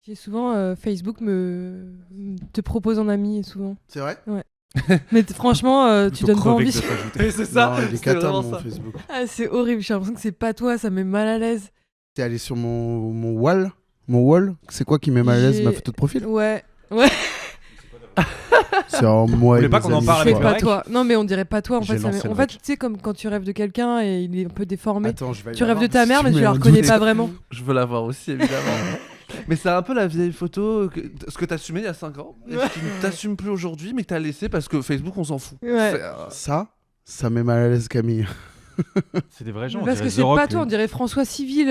J'ai souvent Facebook te propose en ami souvent. C'est vrai? Ouais. Mais franchement, tu donnes pas envie. C'est ça. Non, il est c'est cata vraiment mon ça. Facebook. Ah, c'est horrible. J'ai l'impression que c'est pas toi. Ça met mal à l'aise. T'es allé sur mon wall? Mon wall? C'est quoi qui met mal à l'aise? Ma photo de profil? Ouais. C'est en moi. Vous voulez et pas mes qu'on en amis, parle je avec crois. Pas Rec. toi. Non, mais on dirait pas toi. En J'ai fait, lancé le en fait, Rec. tu sais, comme quand tu rêves de quelqu'un et il est un peu déformé. Attends, je vais Tu aller rêves de voir ta si mère, mais tu mets la un reconnais doute. pas vraiment. Je veux la voir aussi, évidemment. Mais c'est un peu la vieille photo, ce que t'assumais il y a 5 ans, et ce qui ne t'assume plus aujourd'hui, mais que t'as laissé parce que Facebook, on s'en fout. Ouais. C'est, Ça met mal à l'aise Camille. C'est des vrais gens. Parce on que dirait c'est The Rock, pas toi. lui. On dirait François Civil.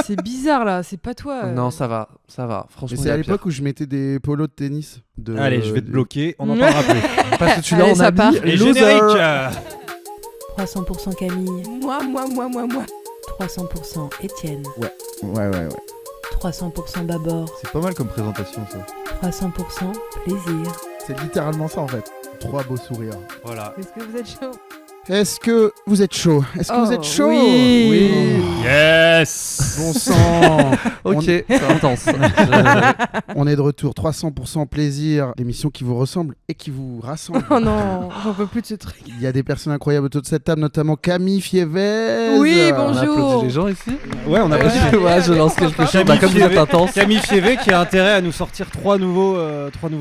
C'est bizarre là. C'est pas toi. Non, ça va. Mais Franchement, c'est il y à a l'époque où je mettais des polos de tennis. Allez, je vais te bloquer, on n'en Ouais. parlera plus. pire. Parce que tu l'as Allez, en ça part. ami. Et loser. générique 300% Camille, Moi. 300% Étienne, Ouais. 300% Babord, C'est pas mal comme présentation ça. 300% plaisir. C'est littéralement ça en fait. 3 beaux sourires. Voilà. Est-ce que vous êtes chaud? Est-ce que vous êtes chaud? Est-ce que vous êtes chaud? Oui. Yes. Bon sang. Ok, c'est intense. On est de retour. 300% plaisir. L'émission qui vous ressemble et qui vous rassemble. Oh non, j'en peux plus de ce truc. Il y a des personnes incroyables autour de cette table, notamment Camille Fievez. Oui, On applaudit bonjour. les gens ici. Ouais, on a Ouais. reçu Ouais, je lance quelque chose. Camille Bah, comme vous êtes Fievé. intense. Camille Fievé qui a intérêt à nous sortir 3 nouveaux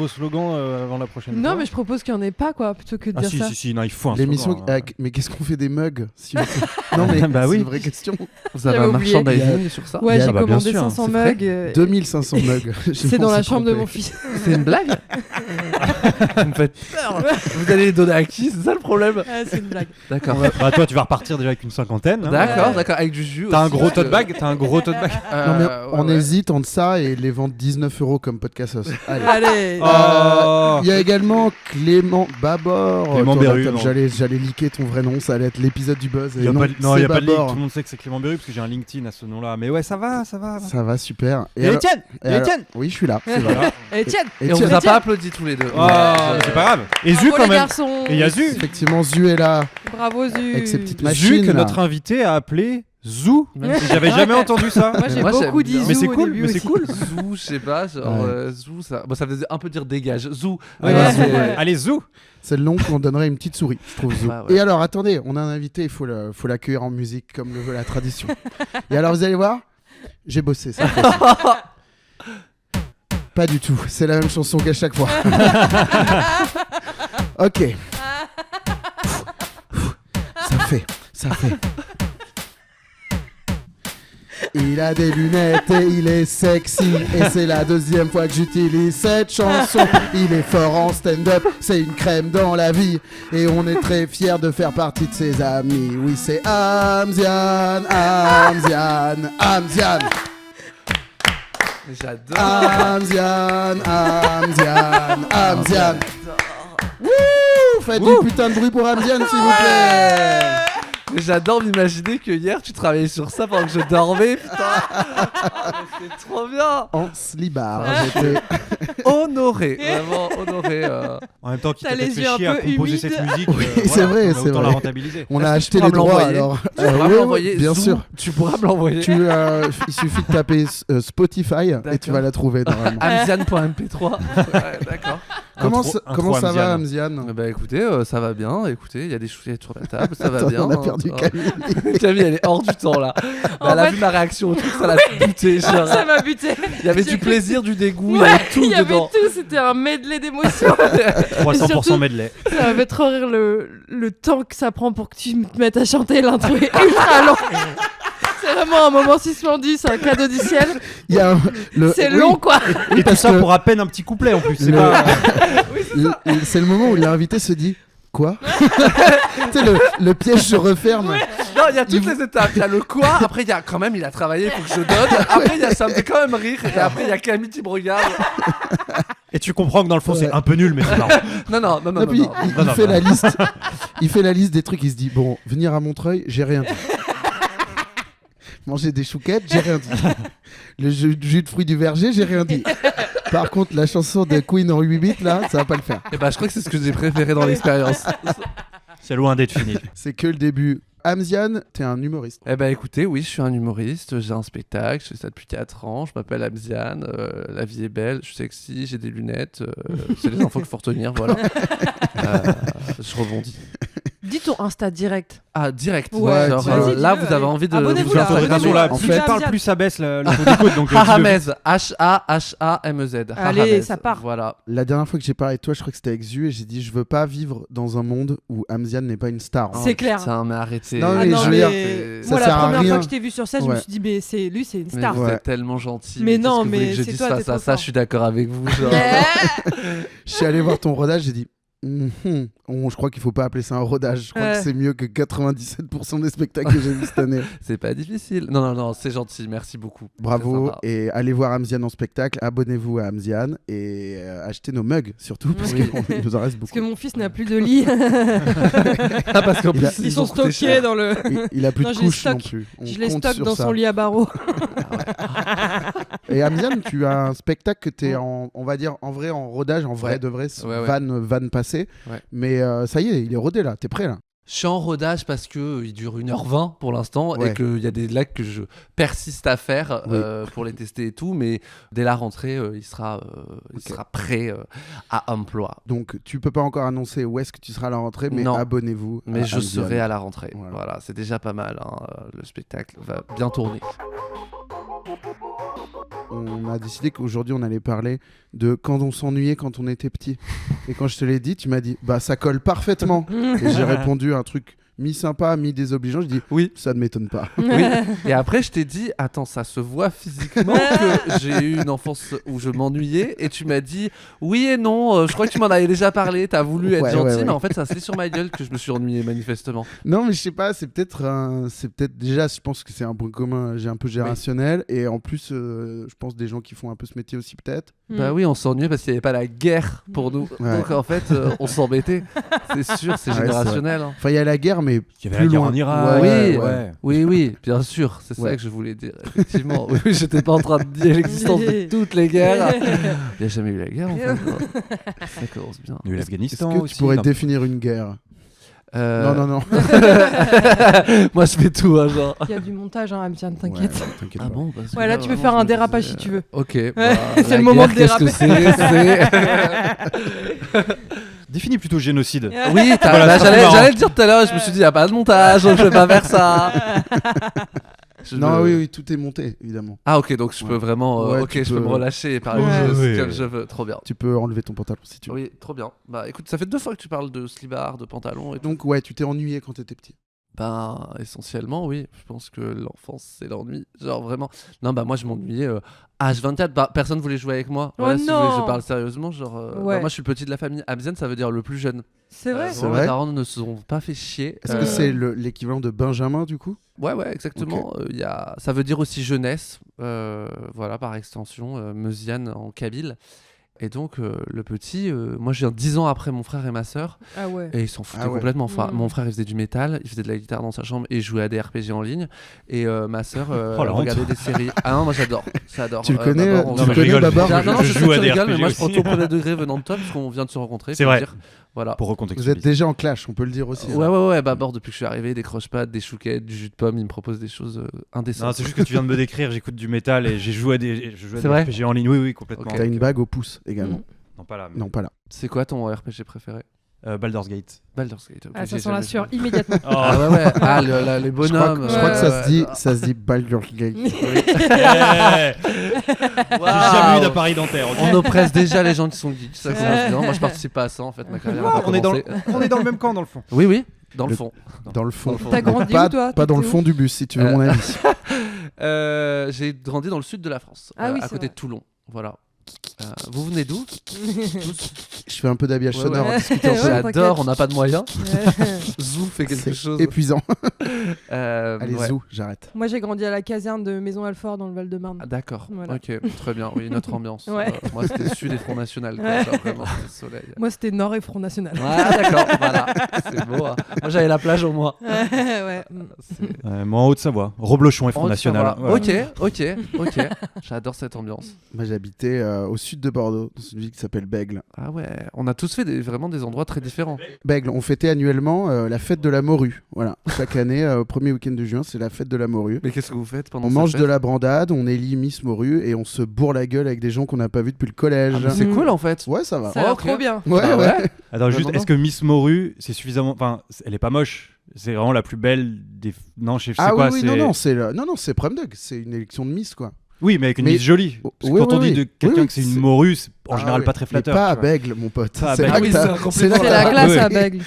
slogans avant la prochaine fois. Non, mais je propose qu'il n'y en ait pas, quoi, plutôt que de Ah dire si, ça. si, non, il faut un L'émission. slogan, hein. Mais qu'est-ce qu'on fait des mugs si on- Non, mais Bah c'est oui. une vraie question. Vous avez un J'avais oublié. merchandising sur ça Ouais, Il y a- j'ai bah, bien commandé sûr, 500 c'est vrai. mugs. 2500 mugs. C'est dans la chambre de mon fils. C'est une blague Vous me faites peur. Vous allez les donner à qui? C'est ça le problème? Ah, c'est une blague. D'accord. Bah toi, tu vas repartir déjà avec une cinquantaine. hein. D'accord, Ouais. d'accord, avec du jus. T'as un aussi, gros parce tote que- bag. T'as un gros tote bag. Non, mais on ouais. hésite entre ça et les vendre 19 € comme podcast host. Allez. Allez. Oh. Il y a également Clément Babord. Clément Autour de la Berru, table. non. J'allais liker ton vrai nom, ça allait être l'épisode du buzz. Il y a Et pas de- non, il y a c'est pas de ligue. Babord. Tout le monde sait que c'est Clément Berru parce que j'ai un LinkedIn à ce nom-là. Mais ouais, ça va. Ça va super. Et Étienne. et alors- Étienne. Oui, je suis là. c'est vrai. Voilà. Et tiens, Et on vous a pas applaudi tous les deux. Oh, mais c'est pas grave. Et Zu bravo quand les même. garçons. Et il y a Zu. Effectivement, Zu est là Bravo Zu. avec ses petites Zu machines. que là. notre invité a appelé Zou. Même si- J'avais jamais entendu ça. Moi j'ai Moi, j'aime beaucoup dit bien. Zou Mais c'est au cool, début mais c'est aussi. cool. Zou, je sais pas, genre Ouais. Zou, ça... Bon, ça faisait un peu dire dégage. Zou. Ouais, Ouais. c'est- Allez, Zou. C'est le nom qu'on donnerait à une petite souris, je trouve. Zou. Bah, ouais. Et alors, attendez, on a un invité, il faut l'accueillir en musique comme le veut la tradition. Et alors, vous allez voir, j'ai bossé cette fois-ci. Pas du tout, c'est la même chanson qu'à chaque fois. Ok. Ça fait. Il a des lunettes et il est sexy. Et c'est la deuxième fois que j'utilise cette chanson. Il est fort en stand-up, c'est une crème dans la vie. Et on est très fiers de faire partie de ses amis. Oui, c'est Hamzian. J'adore. Hamzian. Wouh, faites du putain de bruit pour Hamzian, s'il vous plaît. Mais j'adore m'imaginer que hier tu travaillais sur ça pendant que je dormais. Putain. Ah, mais c'est trop bien. En slibard, j'étais. Honoré, vraiment honoré. En même temps, qu'il T'as t'a les fait yeux un chier à peu composer humides. cette musique. Oui, c'est vrai, on va c'est autant vrai. la rentabiliser. On Est-ce a que acheté tu pourras les me droits l'envoyer alors. Tu pourras me oui, l'envoyer. bien Zou, sûr. Tu pourras me l'envoyer. Il suffit de taper Spotify et tu vas la trouver normalement. Amzian.mp3. Ouais, d'accord. Comment Intro ça va, Hamzian. Hamzian? Bah écoutez, ça va bien. Écoutez, il y a des chouettes sur la table, ça va Attends, bien. on a perdu hein. Camille. Camille, elle est hors du temps là. En Elle a fait- vu ma réaction au truc, ça l'a buté. Genre, Ça m'a buté. il y avait J'ai du cru- plaisir, du dégoût, Ouais, il y avait tout il y avait dedans. tout, c'était un medley d'émotions. 300% surtout- medley. Ça m'a fait trop rire le temps que ça prend pour que tu te mettes à chanter. L'intro est ultra long. C'est vraiment un moment suspendu, c'est un cadeau du ciel. Il y a C'est long quoi. Oui, Et tout parce ça que pour à peine un petit couplet en plus. C'est Le- pas. c'est le moment où l'invité se dit quoi. Tu sais, le piège se referme. Non, il y a toutes les étapes. Il y a le quoi, après il y a quand même, il a travaillé, il faut que je donne. Après, il y a ça me fait quand même rire. Et après, il y a Camille qui me regarde. Et tu comprends que dans le fond, c'est Ouais. un peu nul, mais c'est marrant. Non. Et puis il Non, fait non. la liste. Il fait la liste des trucs. Il se dit bon, venir à Montreuil, j'ai rien dit. Manger des chouquettes, j'ai rien dit. Le jus de fruits du verger, j'ai rien dit. Par contre, la chanson de Queen en 8 bits, là, ça va pas le faire. Et bah, je crois que c'est ce que j'ai préféré dans l'expérience. C'est loin d'être fini. C'est que le début. Amziane, t'es un humoriste. Eh ben écoutez, oui, je suis un humoriste, j'ai un spectacle, je fais ça depuis 4 ans, je m'appelle Amziane, la vie est belle, je suis sexy, j'ai des lunettes, c'est les infos qu'il faut retenir, voilà. Je rebondis. Dis ton Insta direct. Ah, direct. Ouais, genre, vas-y, là, dis-le, vous avez allez. envie de Abonnez-vous, vous là, Instagrammer. Attention là, en plus fait- tu parles, plus ça baisse le taux d'écoute. Donc dis-le. Hahamez, H-A-H-A-M-E-Z. Allez, Hahamez. ça part. Voilà. La dernière fois que j'ai parlé de toi, je crois que c'était avec Zu et j'ai dit je veux pas vivre dans un monde où Amziane n'est pas une star. C'est clair. Putain, mais arrêtez. Non, Ah mais non, je veux mais dire, c'est- moi, ça la sert à première rien. fois que je t'ai vu sur scène, je me Ouais. suis dit, mais lui, c'est une Mais star. vous Ouais. êtes tellement gentil. Mais qu'est-ce non, que vous voulez mais que je c'est dise toi, face t'es à trop ça, fort. je suis d'accord avec vous. Genre. Je suis allé voir ton rodage, j'ai dit je crois qu'il faut pas appeler ça un rodage. Je crois Ouais. que c'est mieux que 97% des spectacles que j'ai vus cette année. C'est pas difficile. Non, c'est gentil. Merci beaucoup. Bravo. Très sympa. Et allez voir Amziane en spectacle. Abonnez-vous à Amziane et achetez nos mugs surtout parce Oui. qu'il nous en reste Parce beaucoup. que mon fils n'a plus de lit. Ah, parce qu'en Il a- plus, Ils sont ont coûté stockés cher. dans le. Il a plus Non, de je les couches non stocke. plus. On Je les compte stocke sur dans ça. son lit à barreaux. Et Amziane, tu as un spectacle que tu es on va dire en vrai en rodage, en vrai Ouais. de vrai, Ouais. van passé. Ouais. Mais ça y est, il est rodé là, t'es prêt là. Je suis en rodage parce que il dure 1h20 pour l'instant Ouais. et qu'il y a des lacs que je persiste à faire Oui. pour les tester et tout, mais dès la rentrée, il sera prêt à emploi. Donc tu peux pas encore annoncer où est-ce que tu seras à la rentrée, mais Non. abonnez-vous. Mais à je Amziane. serai à la rentrée. Voilà. Voilà, c'est déjà pas mal. Hein. Le spectacle va bien tourner. On a décidé qu'aujourd'hui on allait parler de quand on s'ennuyait quand on était petit. Et quand je te l'ai dit, tu m'as dit bah ça colle parfaitement. Et j'ai répondu un truc mi-sympa, mi-désobligeant. Je dis Oui. ça ne m'étonne pas. Oui. Et après, je t'ai dit, attends, ça se voit physiquement que j'ai eu une enfance où je m'ennuyais. Et tu m'as dit, oui et non, je crois que tu m'en avais déjà parlé. T'as voulu être Ouais, gentil, ouais. mais en fait, ça se fait sur ma gueule que je me suis ennuyé manifestement. Non mais je sais pas, c'est peut-être déjà, je pense que c'est un point commun, j'ai un peu générationnel et en plus je pense des gens qui font un peu ce métier aussi peut-être. Bah oui, on s'ennuyait parce qu'il n'y avait pas la guerre pour nous. Ouais. Donc en fait, on s'embêtait. C'est sûr, c'est Ouais, c'est générationnel. Hein. Enfin il y a la guerre mais Il y avait plus la guerre loin. en Irak. Ouais, ouais. Oui, bien sûr, c'est Ouais. ça que je voulais dire, effectivement. Oui, j'étais pas en train de dire l'existence de toutes les guerres. Il n'y a jamais eu la guerre, en fait. Ça commence bien. Il y a eu Est-ce l'Afghanistan que aussi. tu pourrais là. définir une guerre Non. Moi, je fais tout, hein, genre. Il y a du montage, hein, Amziane, Ouais, t'inquiète. t'inquiète Ah pas. bon parce que Ouais, là, tu peux vraiment, faire je un me dérapage disais, si tu veux. Ok. C'est bah, le la moment de guerre, qu'est-ce que c'est Définis plutôt génocide. Oui, Voilà, bah, ça, c'est marrant. j'allais le dire tout à l'heure, je me suis dit, il n'y a pas de montage, donc je vais pas faire ça. Non, oui, tout est monté évidemment. Ah, ok, donc je Ouais. peux vraiment. Ouais, ok, tu je peux peux- me relâcher et parler Ouais. de Oui. ce que je veux. Trop bien. Tu peux enlever ton pantalon si tu veux. Oui, trop bien. Bah écoute, ça fait 2 fois que tu parles de slibard, de pantalon et tout. Donc ouais, tu t'es ennuyé quand t'étais petit. Ben, essentiellement, oui. Je pense que l'enfance, c'est l'ennui. Genre, vraiment. Non, bah, moi, je m'ennuyais H24. Bah, personne voulait jouer avec moi. Oh Voilà, si vous voulez que non. je parle sérieusement, genre. Ouais. bah, moi, je suis le petit de la famille. Amziane, ça veut dire le plus jeune. C'est vrai. C'est Vraiment, vrai mes parents ne se sont pas fait chier. Est-ce que c'est l'équivalent de Benjamin du coup? Ouais, exactement. Ça veut dire aussi jeunesse. Voilà, par extension. Meusiane en kabyle. Et donc, le petit, moi, je viens 10 ans après mon frère et ma sœur. Ah ouais. Et ils s'en foutaient Ah ouais. complètement. Enfin, Mm. mon frère, il faisait du métal, il faisait de la guitare dans sa chambre et il jouait à des RPG en ligne. Et ma sœur Oh, la regardait des séries. Ah non, moi j'adore. J'adore. Tu le connais, Babar, on tu se- le je connais rigole, Babar je- Non, non, je sais joue que à tu des rigoles, mais RPG moi je prends aussi. tout au premier degré venant de toi parce qu'on vient de se rencontrer. C'est faut vrai. dire. Voilà. Pour Vous recontextualiser. êtes déjà en clash, on peut le dire aussi. Ouais, ouais, Babar, depuis que je suis arrivé, des croche-pattes, des chouquettes, du jus de pomme, il me propose des choses indécentes. Non, c'est juste que tu viens de me décrire, j'écoute du métal et je joue à des C'est vrai RPG en ligne. Oui, complètement. Ok. T'as une bague au pouce également. Mm. Non, pas là. mais- Non, pas là. C'est quoi ton RPG préféré? Baldur's Gate. Baldur's Gate. ok, Ah, ça j'ai sent la jamais sueur joué. immédiatement. Ah ouais. Ah, les Je crois bonhommes. que, je crois que ça ouais, se dit, ouais. ça se dit Baldur's Gate. Yeah. J'ai jamais eu d'appareil dentaire. ok. On oppresse déjà les gens qui sont geeks. Ça commence bien. Moi, je participe pas à ça en fait. Ma carrière a pas on est dans commencé. On est dans le même camp dans le fond. Oui, dans le Le- fond. Dans le fond. T'as grandi pas, où, toi? Pas dans le T'étais fond du bus, si tu veux mon avis. J'ai grandi dans le sud de la France, Ah oui, à c'est côté vrai. de Toulon. Voilà. Vous venez d'où? Je fais un peu d'habillage Ouais, sonore ouais. en discutant. Ouais, J'adore, t'inquiète. on n'a pas de moyens. Ouais. Zou fait quelque C'est chose. épuisant. Allez, Allez, zou, j'arrête. Moi, j'ai grandi à la caserne de Maison-Alfort dans le Val-de-Marne. Ah, d'accord, Voilà. ok, très bien, oui, notre ambiance. Ouais. Moi c'était Sud et Front National, quoi. Ouais. Genre, vraiment, c'était le soleil. Moi, c'était Nord et Front National. Ah d'accord, voilà, c'est beau. Hein. Moi j'avais la plage au moins. Ouais. C'est- Moi en Haute-Savoie. Reblochon et Front Oh, National. ça va. Voilà. Ok, j'adore cette ambiance. Moi, j'habitais au sud de Bordeaux, dans une ville qui s'appelle Bègle. Ah ouais, on a tous fait vraiment des endroits très différents. Bègle, on fêtait annuellement la fête de la morue. Voilà, chaque année, premier week-end de juin, c'est la fête de la morue. Mais qu'est-ce que vous faites pendant On cette mange fête de la brandade, on élit Miss Morue et on se bourre la gueule avec des gens qu'on n'a pas vus depuis le collège. Ah, mais c'est cool en fait. Ouais, ça va. Ça a l'air ok. trop bien. Ouais, Ah ouais. Attends, juste, non, est-ce que Miss Morue, c'est suffisamment. Enfin, elle est pas moche. C'est vraiment la plus belle des. Non, je sais Ah quoi. oui, c'est... non, c'est Prom Dog, c'est une élection de Miss, quoi. Oui, mais avec une Mais- Miss jolie. Parce que oui, quand on oui, dit de oui. quelqu'un Oui, que c'est c'est- une morue, c'est en Ah général ouais. pas très flatteur. Mais pas à tu vois. Bègle, mon pote. Pas à C'est Bègle. là Ah oui, que t'as- c'est un compliment. c'est là C'est que la t'as- classe ouais. à Bègle.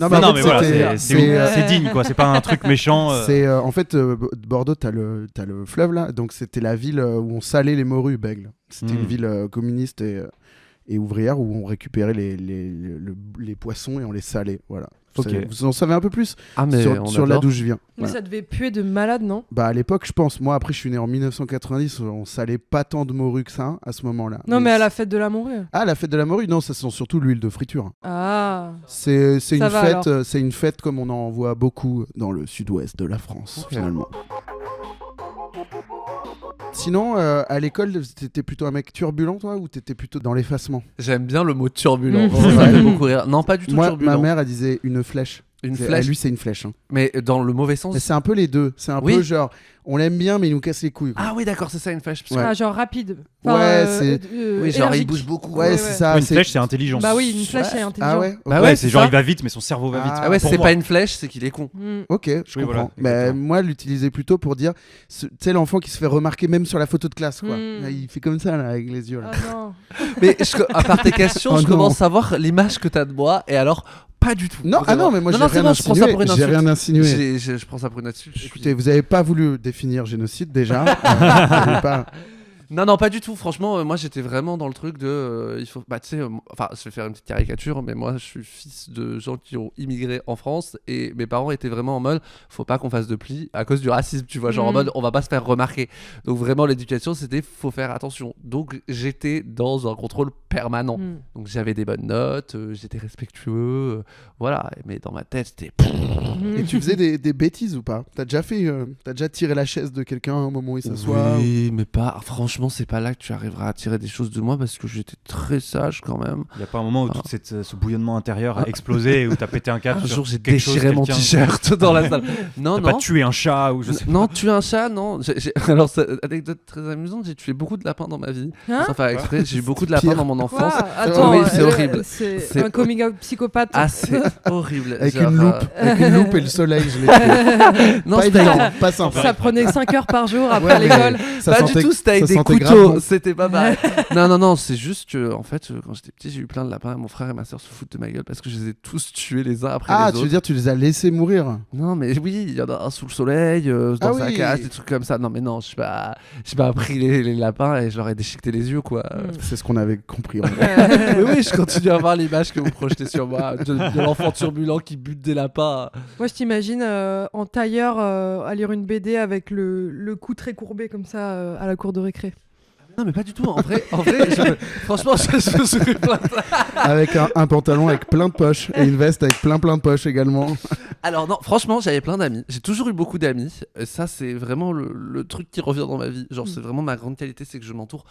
Non, Non, en mais fait, voilà, c'était- c'est digne, quoi. C'est pas un truc méchant. En fait, Bordeaux, t'as le fleuve là, donc c'était la ville où on salait les morues, Bègle. C'était une ville communiste et ouvrière où on récupérait les poissons et on les salait. Voilà. Ok. Vous en savez un peu plus Ah mais sur là d'où je viens. Mais Voilà. ça devait puer de malade, non? Bah à l'époque, je pense. Moi, après, je suis né en 1990. On salait pas tant de morues que ça à ce moment-là. Non, mais à la fête de la morue. Ah, la fête de la morue, non, ça sent surtout l'huile de friture. Ah. C'est une va, fête, alors. c'est une fête comme on en voit beaucoup dans le sud-ouest de la France, Ok. finalement. Sinon, à l'école, t'étais plutôt un mec turbulent, toi, ou t'étais plutôt dans l'effacement? j'aime bien le mot turbulent. Mm. Ça me fait beaucoup rire. Non, pas du tout Moi, turbulent. ma mère, elle disait une flèche. Une C'est- flèche. Lui, c'est une flèche. Hein. Mais dans le mauvais sens. Mais c'est un peu les deux. C'est un Oui. peu genre, on l'aime bien, mais il nous casse les couilles. quoi. Ah oui, d'accord, c'est ça une flèche. Ouais. Ah, genre rapide. Ouais, c'est- Oui, genre il énergique. bouge beaucoup. Ouais, ouais, c'est ouais. ça. Une flèche, c'est intelligence. Bah oui, une flèche, c'est intelligent. Ah ouais. Bah Ouais, ouais, c'est genre ça. il va vite, mais son cerveau va vite. Ah Ah ouais, Pour c'est moi. pas une flèche, c'est qu'il est con. Mm. Ok, je Oui, comprends. voilà, Mais exactement. moi, l'utilisais plutôt pour dire, tu sais, l'enfant qui se fait remarquer même sur la photo de classe, quoi. Mm. Là, il fait comme ça, là, avec les yeux. Là. Ah non. Mais à part tes questions, Oh je non. commence à voir l'image que t'as de moi et alors pas du tout. Non, ah Vraiment. non, mais moi, non, j'ai non, c'est rien bon, je prends ça pour insinué. une J'ai insulte. rien insinué. Je prends ça pour une insulte. je suis- Écoutez, vous avez pas voulu définir génocide déjà. Vous avez pas- Non, pas du tout. Franchement, moi j'étais vraiment dans le truc de. Il faut. Bah, tu sais, enfin, je vais faire une petite caricature, mais moi je suis fils de gens qui ont immigré en France et mes parents étaient vraiment en mode faut pas qu'on fasse de pli à cause du racisme, tu vois. Genre en Mhm. mode on va pas se faire remarquer. Donc vraiment, l'éducation c'était faut faire attention. Donc j'étais dans un contrôle permanent. Mm. Donc j'avais des bonnes notes, j'étais respectueux, voilà. Mais dans ma tête c'était. Et tu faisais des bêtises ou pas? T'as déjà tiré la chaise de quelqu'un au moment où il s'assoit Oui, mais pas. Franchement, c'est pas là que tu arriveras à tirer des choses de moi parce que j'étais très sage quand même. Il y a pas un moment où tout ce bouillonnement intérieur a explosé et où t'as pété un câble. Un sur jour, j'ai quelque chose, déchiré mon quelqu'un. t-shirt dans la salle. Non, T'as non. pas tué un chat ou je sais pas. Non, tuer un chat, non. Alors, anecdote très amusante, j'ai tué beaucoup de lapins dans ma vie. Hein Sans faire exprès, j'ai eu beaucoup de lapins pire. dans mon enfance. Quoi Attends, Oui, c'est horrible. C'est C'est- un coming out psychopathe. Ah, c'est horrible. avec Genre, une loupe, avec une loupe et le soleil, je l'ai fait. Non, Pas c'était évident, pas simple. Ça prenait 5 heures par jour après Ouais, mais l'école. ça pas sentait- du tout, c'était avec ça des sentait couteaux, gravement. c'était pas pareil. Non, c'est juste que, en fait, quand j'étais petit, j'ai eu plein de lapins et mon frère et ma soeur se foutent de ma gueule parce que je les ai tous tués les uns après Ah, les tu autres. veux dire tu les as laissés mourir? Non, mais oui, il y en a un sous le soleil, dans Ah sa oui. cage, des trucs comme ça. Non, mais non, je suis pas pris les lapins et je leur ai déchiqueté les yeux, quoi. Mm. C'est ce qu'on avait compris. En vrai. Oui, je continue à voir l'image que vous projetez sur moi de l'enfant turbulent qui bute des lapins. Moi, je t'imagine en tailleur à lire une BD avec le cou très courbé comme ça à la cour de récré. Non, mais pas du tout. En vrai, franchement, je serais plein. Avec un pantalon avec plein de poches et une veste avec plein de poches également. Alors non, franchement, j'avais plein d'amis. J'ai toujours eu beaucoup d'amis. Et ça, c'est vraiment le truc qui revient dans ma vie. Genre, c'est vraiment ma grande qualité, c'est que je m'entoure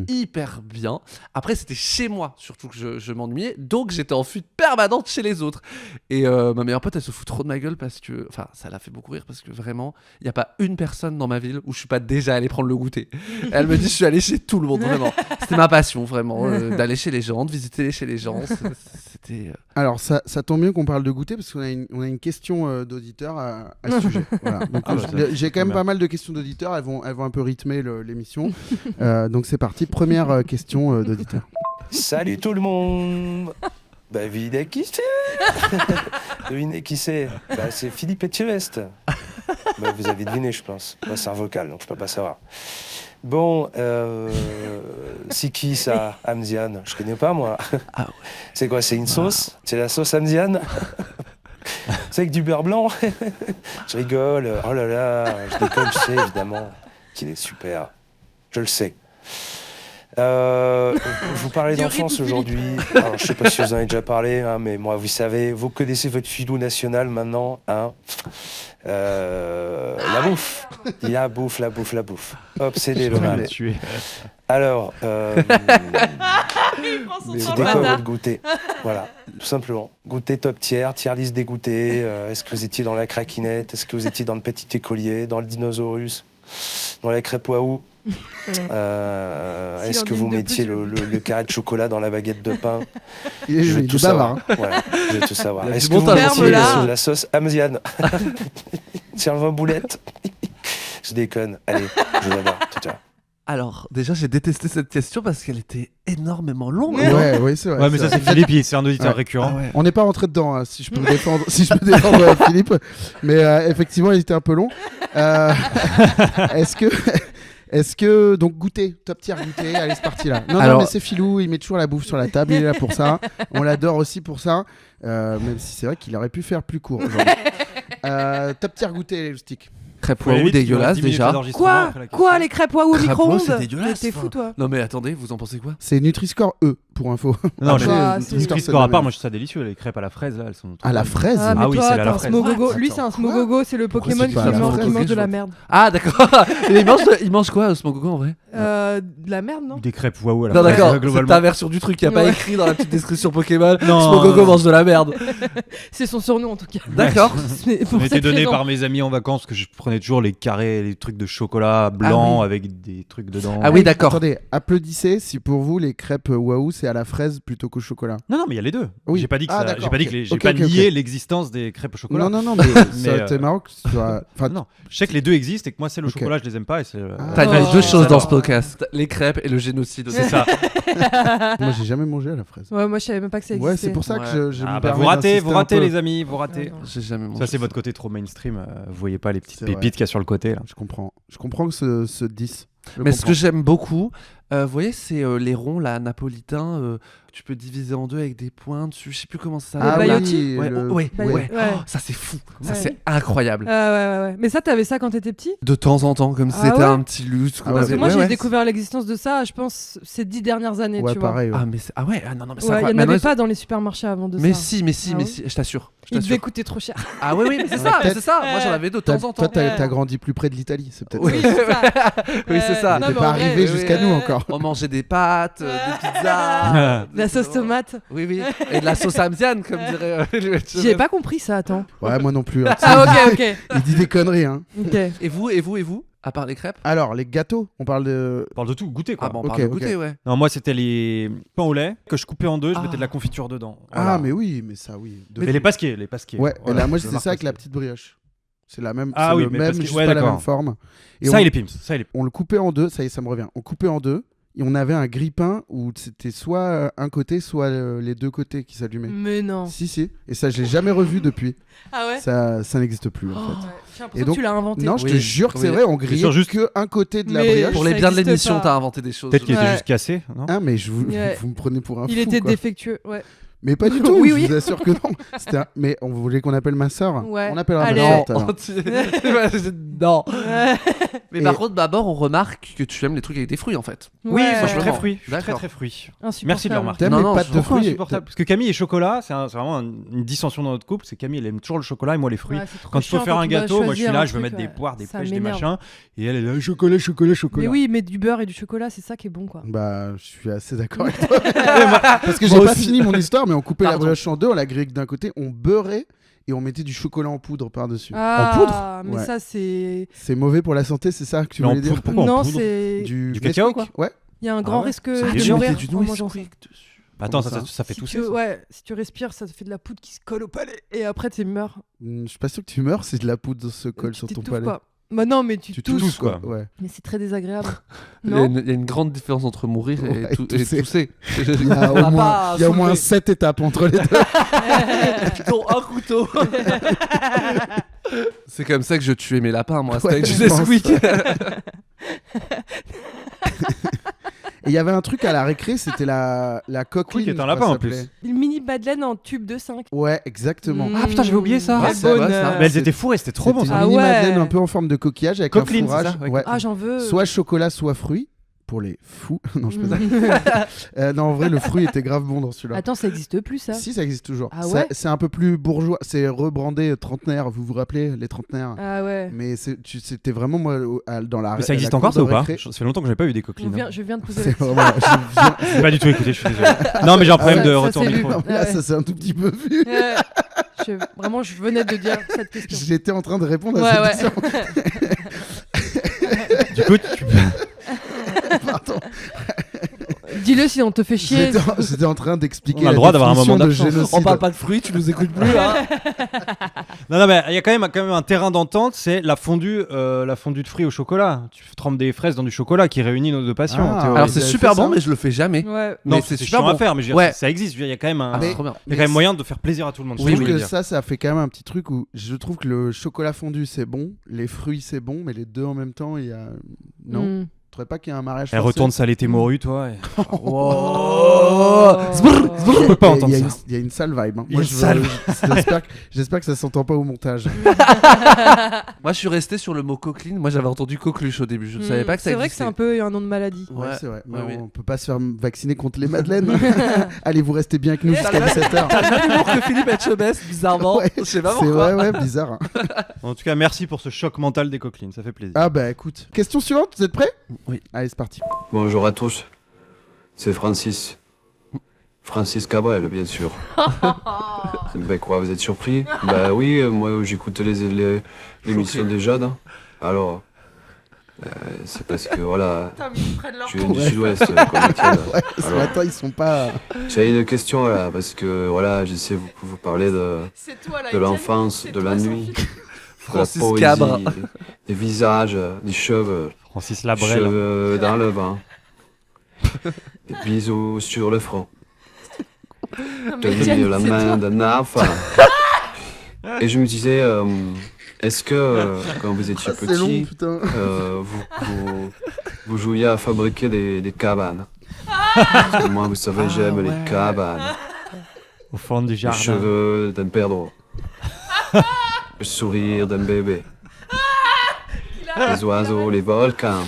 hyper bien. Après, c'était chez moi, surtout que je m'ennuyais. Donc, j'étais en fuite permanente chez les autres. Et ma meilleure pote, elle se fout trop de ma gueule parce que... Enfin, ça l'a fait beaucoup rire parce que vraiment, il n'y a pas une personne dans ma ville où je suis pas déjà allé prendre le goûter. Elle me dit, je suis allé chez tout le monde, vraiment. C'était ma passion, vraiment, d'aller chez les gens, de visiter chez les gens. C'était... Alors, ça tombe bien qu'on parle de goûter parce qu'on a une question d'auditeur à ce sujet. Voilà. Donc, Ah bah, j'ai quand même bien. pas mal de questions d'auditeurs. Elles vont un peu rythmer l'émission. Donc, c'est parti. Première question d'auditeur. Salut tout le monde. Bah, devinez qui c'est. Devinez qui c'est. Bah, c'est Philippe Etchebest. Bah, vous avez deviné, je pense. Moi, c'est un vocal, donc je peux pas savoir. Bon, c'est qui ça, Amziane? Je connais pas, moi. Ah ouais. C'est quoi, c'est une sauce? C'est la sauce Amziane? C'est avec du beurre blanc? Je rigole. Oh là là, je déconne, je sais, évidemment qu'il est super. Je le sais. Je vous parlais Du d'enfance rythme, aujourd'hui. Alors, je sais pas si vous en avez déjà parlé, hein, mais moi, vous savez, vous connaissez votre filou national maintenant. Hein. La bouffe. La bouffe. Obsédé le mal. tuer. Alors, Il prend son temps, c'était quoi bâtard. votre goûter? Voilà, tout simplement. Goûter top tier list des goûters. Est-ce que vous étiez dans la craquinette? Est-ce que vous étiez dans le petit écolier? Dans le dinosaurus? Dans la crêpe waouh? Est-ce que vous mettiez le carré de chocolat dans la baguette de pain? Il Je veux est tout bavard. savoir. Voilà, je veux tout savoir. Il y a Est-ce du que vous montage. mettiez Ferme-la. de la sauce Amziane sur 20 boulettes? Je déconne. Allez, je vous adore. Ciao, ciao. Alors, déjà, j'ai détesté cette question parce qu'elle était énormément longue. Ouais, oui, c'est vrai. Ouais, mais ça, c'est Philippe, c'est un auditeur Ouais. récurrent. Ah ouais. On n'est pas rentré dedans, hein, si je peux me défendre, Philippe. Mais effectivement, il était un peu long. Est-ce que donc goûter, top tier goûter, allez c'est parti là. Non, Alors- mais c'est Philou, il met toujours la bouffe sur la table, il est là pour ça. On l'adore aussi pour ça, même si c'est vrai qu'il aurait pu faire plus court aujourd'hui. Top tier goûter les sticks. Crêpe Faut aller waouh vite, dégueulasse 10 minutes déjà. d'enregistrement Quoi après la question. Quoi, les crêpes waouh au Crêpe waouh, micro-ondes? c'est dégueulasse, Mais t'es fou, enfin. toi. Non mais attendez, vous en pensez quoi? C'est Nutri-Score E pour info. Non, Après, bah, Nutri-Score, c'est- c'est Score à la part, même. moi je trouve ça délicieux. Les crêpes à la fraise là, elles sont. trop À la bonnes. fraise. Ah, mais Ah oui, toi, c'est la t'es un fraise. Smogogo. What? Lui, c'est un Attends, quoi? Smogogo, c'est le Pourquoi Pokémon c'est qui pas la mange, fraise? qui mange de Ok, la je merde. Ah d'accord. Et il mange quoi ce Mogogo en vrai? De la merde, non? Des crêpes waouh à la Non fraise, d'accord, c'est globalement. ta version du truc, il n'y a pas Ouais. écrit dans la petite description Pokémon. Non. Smogogo mange de la merde. C'est son surnom en tout cas. D'accord. Mais Ça pour m'a été cette donné raison. par mes amis en vacances que je prenais toujours les carrés, les trucs de chocolat blanc oui. avec des trucs dedans. Ah oui d'accord. Attendez, applaudissez si pour vous les crêpes waouh c'est à la fraise plutôt qu'au chocolat. Non, mais il y a les deux. Oui. J'ai pas dit que Ah, ça- d'accord, j'ai pas dit ok. que les- j'ai Ok, pas ok, nié ok. l'existence des crêpes au chocolat. Non, mais ça aurait été marrant que ce soit. Enfin, Non, je sais que les deux existent et que moi c'est le Ok. chocolat, je les aime pas et c'est. T'as dit Oh. deux choses dans ce Alors. podcast, les crêpes et le génocide. C'est ça. moi j'ai jamais mangé à la fraise. Ouais, moi je savais même pas que ça existait. Ouais, c'est pour ça que je me Ah bah permets vous ratez d'insister un peu. les amis, vous ratez. Ah, non. J'ai jamais mangé. Ça c'est votre côté trop mainstream. Vous voyez pas les petites C'est vrai. pépites qu'il y a sur le côté là. Je comprends que ce 10. Je Mais ce comprends. que j'aime beaucoup, vous voyez, c'est les ronds là, napolitains, que tu peux diviser en deux avec des points dessus. Je sais plus comment ça Ah s'appelle. Baiotti Ouais, le- ouais, Bah, ouais. ouais. Oh, ça c'est fou. Ça Ouais. c'est incroyable. Ouais. Mais ça, t'avais ça quand t'étais petit? De temps en temps, comme si Ah c'était ouais un petit luxe. Ah qu'on ouais, Parce que avait. moi Ouais, j'ai ouais. découvert l'existence de ça, je pense, ces 10 dernières années, Ouais, tu vois. pareil. Ouais. Ah mais non mais c'est Ouais, il y en incroyable. avait Maintenant, pas dans les supermarchés avant de mais ça. si, Ah ouais je t'assure. Il devait coûter trop cher. Ah oui, mais c'est ça, peut-être. c'est ça. Moi j'en avais de temps en Toi, temps. t'as grandi plus près de l'Italie, c'est peut-être. Oui. ça. c'est ça. Oui, c'est ça. non, T'es mais pas en vrai, arrivé oui, jusqu'à oui. nous encore. On mangeait des pâtes, des pizzas. La sauce tomate. Oui, oui. Et de la sauce amziane, comme dirait le J'ai pas compris ça, attends. Ouais, moi non plus. hein. Ah ok. Il dit des conneries. Hein. Ok. Et vous, à part les crêpes? Alors, les gâteaux, on parle de. On parle de tout, goûter quoi. Ah bon, on Ok, parle de ok. goûter, ouais. Non, moi c'était les pains au lait que je coupais en deux, je Ah. mettais de la confiture dedans. Ah, Voilà. mais oui, mais ça, oui. De- Mais les pasquiers. Ouais, et Voilà, là, moi, je c'était marque ça avec la pasquier. petite brioche. C'est la même, Ah c'est oui, le mais même, parce que- juste ouais, pas la d'accord. même forme. Et Ça on, et les pims, ça et les. on le coupait en deux, ça y est, ça me revient. On coupait en deux, et on avait un grille-pain où c'était soit un côté, soit les deux côtés qui s'allumaient. Mais non. Si. Et ça, je l'ai jamais revu depuis. Ah ouais? Ça n'existe plus, en Oh, fait. ouais. J'ai l'impression Et donc- que tu l'as inventé. Non, je te Oui, jure que c'est oui. vrai, on grillait sûr, juste- que un côté de la Mais- brioche. Pour les Ça biens de existe l'émission, pas. t'as inventé des choses. Peut-être qu'il était Ouais. juste cassé, non? Ah, mais Ouais. vous me prenez pour un Il fou, était quoi. défectueux, ouais. Mais pas du tout, Oui, je oui. vous assure que non. Mais on voulait qu'on appelle ma sœur. Ouais. On appellera Allez. ma sœur Non, tout à l'heure. non. Ouais. Mais Et- par contre, d'abord, on remarque que tu aimes les trucs avec des fruits en fait. Oui, Ouais. moi je suis très Franchement. fruit. Je suis très D'accord. très fruit. Insupportable. Merci de le remarquer. T'aimes Non, les non, pâtes je de Pourquoi fruits insupportable Parce que Camille et chocolat, c'est vraiment une dissension dans notre couple. C'est Camille, elle aime toujours le chocolat et moi les fruits. Ouais, c'est trop Quand il faut chiant faire quand un tu dois gâteau, moi je suis choisir là, un je veux truc, mettre des ouais. poires, des Ça pêches, des m'énerve. machins. Et elle est là, chocolat. Mais oui, mais du beurre et du chocolat, c'est ça qui est bon, quoi. Bah, je suis assez d'accord avec toi. Parce que j'ai Moi pas aussi. fini mon histoire, mais on coupait la Pardon. brioche en deux, on la grillait d'un côté, on beurrait et on mettait du chocolat en poudre par-dessus. Ah, poudre mais Ouais. ça, c'est. C'est mauvais pour la santé, c'est ça que tu Mais en voulais dire poudre, pourquoi en Non, poudre c'est. Du cacao, Nesquik quoi Ouais. Il y a un grand ouais. risque Ah, de tu mourir mettais du en mangeant ça. Nesquik dessus. Attends, Comment ça ça fait Si tousser. tu, ça. ouais, si tu respires, ça te fait de la poudre qui se colle au palais. Et après, tu meurs. Je suis pas sûr que tu meurs si de la poudre se colle Tu sur ton t'étouffes palais. pas. Bah non, mais tu Tu tousses. tousses, quoi. Ouais. Mais c'est très désagréable. Il y, a Non. une, il y a une grande différence entre mourir et, Ouais, et tousser. tousser. Il y a On au va moins, pas il y a au moins soulever. 7 étapes entre les deux. Dont un couteau. C'est comme ça que je tuais mes lapins, moi. C'était Ouais, avec du je pense. Nesquik. Et il y avait un truc à la récré, c'était la coqueline. qui est un je lapin, crois, en ça plus. s'appelait. Une mini madeleine en tube de 5. Ouais, exactement. Ah, putain, j'avais oublié ça. Ouais, Quelle c'est vrai, bonheur. ça. Mais elles étaient fourrées, c'était trop bon C'était ça. une Ah mini ouais. madeleine un peu en forme de coquillage avec Coqueline, un fourrage. c'est ça, ouais. Ouais. Ah, j'en veux. Soit chocolat, soit fruits. pour les fous. Non, je plaisante. Non, en vrai, le fruit était grave bon dans celui-là. Attends, ça existe plus ça? Si, ça existe toujours. Ah ouais C'est un peu plus bourgeois. C'est rebrandé trentenaire. Vous vous rappelez les trentenaires? Ah ouais. Mais c'était vraiment moi dans la. Mais ça existe la encore cour ça ou de pas? récré. Ça fait longtemps que j'ai pas eu des coquelines. Je viens de poser C'est la question. vraiment. J'ai pas du tout écouté, je suis désolé. Non, mais j'ai un problème ça, de ça, retour c'est micro. lu. Non, mais là, Ah ouais. ça s'est un tout petit peu vu. Vraiment, je venais de dire cette question. J'étais en train de répondre à Ouais, cette ouais. question. Du coup, tu Pardon. Dis-le si on te fait chier. J'étais en train d'expliquer On a la le droit d'avoir un définition moment de d'absence. génocide. On parle pas de fruits, tu nous écoutes plus, hein. Non, mais il y a quand même un terrain d'entente, c'est la fondue de fruits au chocolat. Tu trempes des fraises dans du chocolat qui réunit nos deux passions. Ah, en théorie. Alors vous c'est avez super fait ça bon, mais je le fais jamais. Ouais. non, mais c'est c'est super chiant à bon. faire, mais je veux dire, Ouais. ça existe. Il y a quand même Ah, c'est trop bien. il y a quand même moyen de faire plaisir à tout le monde. Je c'est ce trouve que je que veux dire. ça fait quand même un petit truc où je trouve que le chocolat fondu c'est bon, les fruits c'est bon, mais les deux en même temps, il y a. Non, Mm. je trouvais pas qu'il y a un mariage. Elle forcé. retourne saler tes morues, toi. Oh. Je peux pas entendre Il y a ça. il y a une sale vibe. Hein. Il y a Moi, une sale j'espère que ça s'entend pas au montage. Moi, je suis resté sur le mot coqueline. Moi, j'avais entendu coqueluche au début. Je ne savais pas que ça C'est vrai que c'est existait. un peu un nom de maladie. Ouais, Ouais, c'est vrai. ouais, Mais oui. on peut pas se faire vacciner contre les madeleines. Allez, vous restez bien avec nous jusqu'à 17h. T'as le même humour que Philippe Etchebest, bizarrement. Ouais, Je sais pas c'est pourquoi. ouais, bizarre. Hein. En tout cas, merci pour ce choc mental des coquelines, ça fait plaisir. Ah bah écoute. Question suivante, vous êtes prêts? Oui. Allez, c'est parti. Bonjour à tous, c'est Francis. Francis Cabrel, bien sûr. Ben quoi, vous êtes surpris? Bah oui, moi j'écoute l'émission des Jeunes. Alors, c'est parce que voilà, je viens du Ouais. sud-ouest, comme Étienne. Ouais, ce Alors, matin, ils sont pas. j'ai une question là, parce que voilà, je sais vous parler de l'enfance, de la nuit, de la Francis poésie, Cabre. des visages, des cheveux. Francis Labrel. Cheveux dans le vent. Des bisous sur le front. Tenir la main d'un enfant. Et je me disais, est-ce que quand vous étiez Ah, c'est long, petit, putain. vous jouiez à fabriquer des cabanes? Parce que moi, vous savez, j'aime ouais. les cabanes. Au fond du Les jardin. cheveux d'un perdreau. Le sourire d'un bébé. Les oiseaux, les volcans.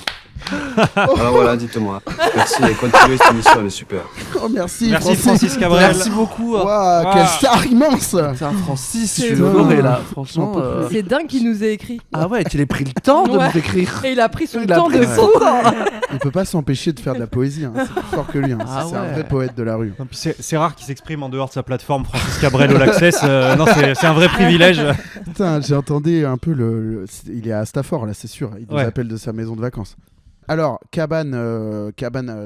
Alors voilà, dites-moi. Merci et continuez cette émission, elle est super. Oh, merci, Merci Francis Cabrel. Merci beaucoup. Waouh, quelle star immense. Putain, Francis, je C'est suis bon. honoré là. Franchement. J'en peux C'est dingue qu'il nous ait écrit. Ah ouais, tu l'as pris le temps de Ouais. nous écrire. Et il a pris son Il a temps pris de son fou. Il peut pas s'empêcher de faire de la poésie. Hein. C'est plus fort que lui. Hein. Ah C'est un ouais. vrai poète de la rue. Non, puis c'est rare qu'il s'exprime en dehors de sa plateforme, Francis Cabrel All Access. Non, c'est un vrai privilège. Putain, j'ai entendu un peu il est à Stafford là, c'est sûr. Il nous Ouais. appelle de sa maison de vacances. Alors, cabane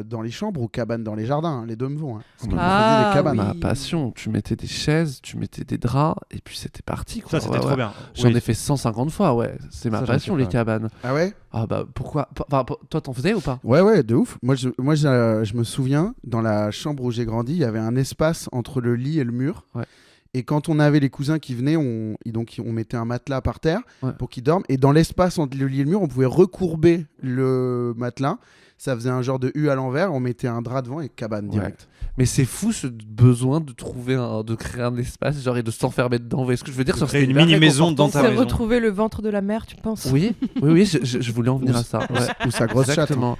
dans les chambres ou cabane dans les jardins, hein, les deux me vont. Hein. Parce que vous Ah, faisiez des cabanes. oui. Ma passion, tu mettais des chaises, tu mettais des draps, et puis c'était parti. Quoi. Ça, c'était Ouais, trop ouais. bien. J'en Oui. ai fait 150 fois, ouais. C'est ma Ça, j'en passion, sais les pas. cabanes. Ah ouais? Ah bah pourquoi enfin, toi, t'en faisais ou pas? Ouais, de ouf. Moi, je me souviens, dans la chambre où j'ai grandi, il y avait un espace entre le lit et le mur. Ouais. Et quand on avait les cousins qui venaient, on mettait un matelas par terre Ouais. pour qu'ils dorment. Et dans l'espace entre le lit et le mur, on pouvait recourber le matelas. Ça faisait un genre de U à l'envers. On mettait un drap devant et cabane Ouais. direct. Mais c'est fou ce besoin de trouver de créer un espace, genre et de s'enfermer dedans. Vous voyez ce que je veux dire? De Genre, créer c'était une hyper mini-maison dans réconfortant. ta C'est maison. retrouver le ventre de la mer, tu penses? Oui, je voulais en venir à ça. Ouais. Ou sa grosse chatte. hein. Exactement.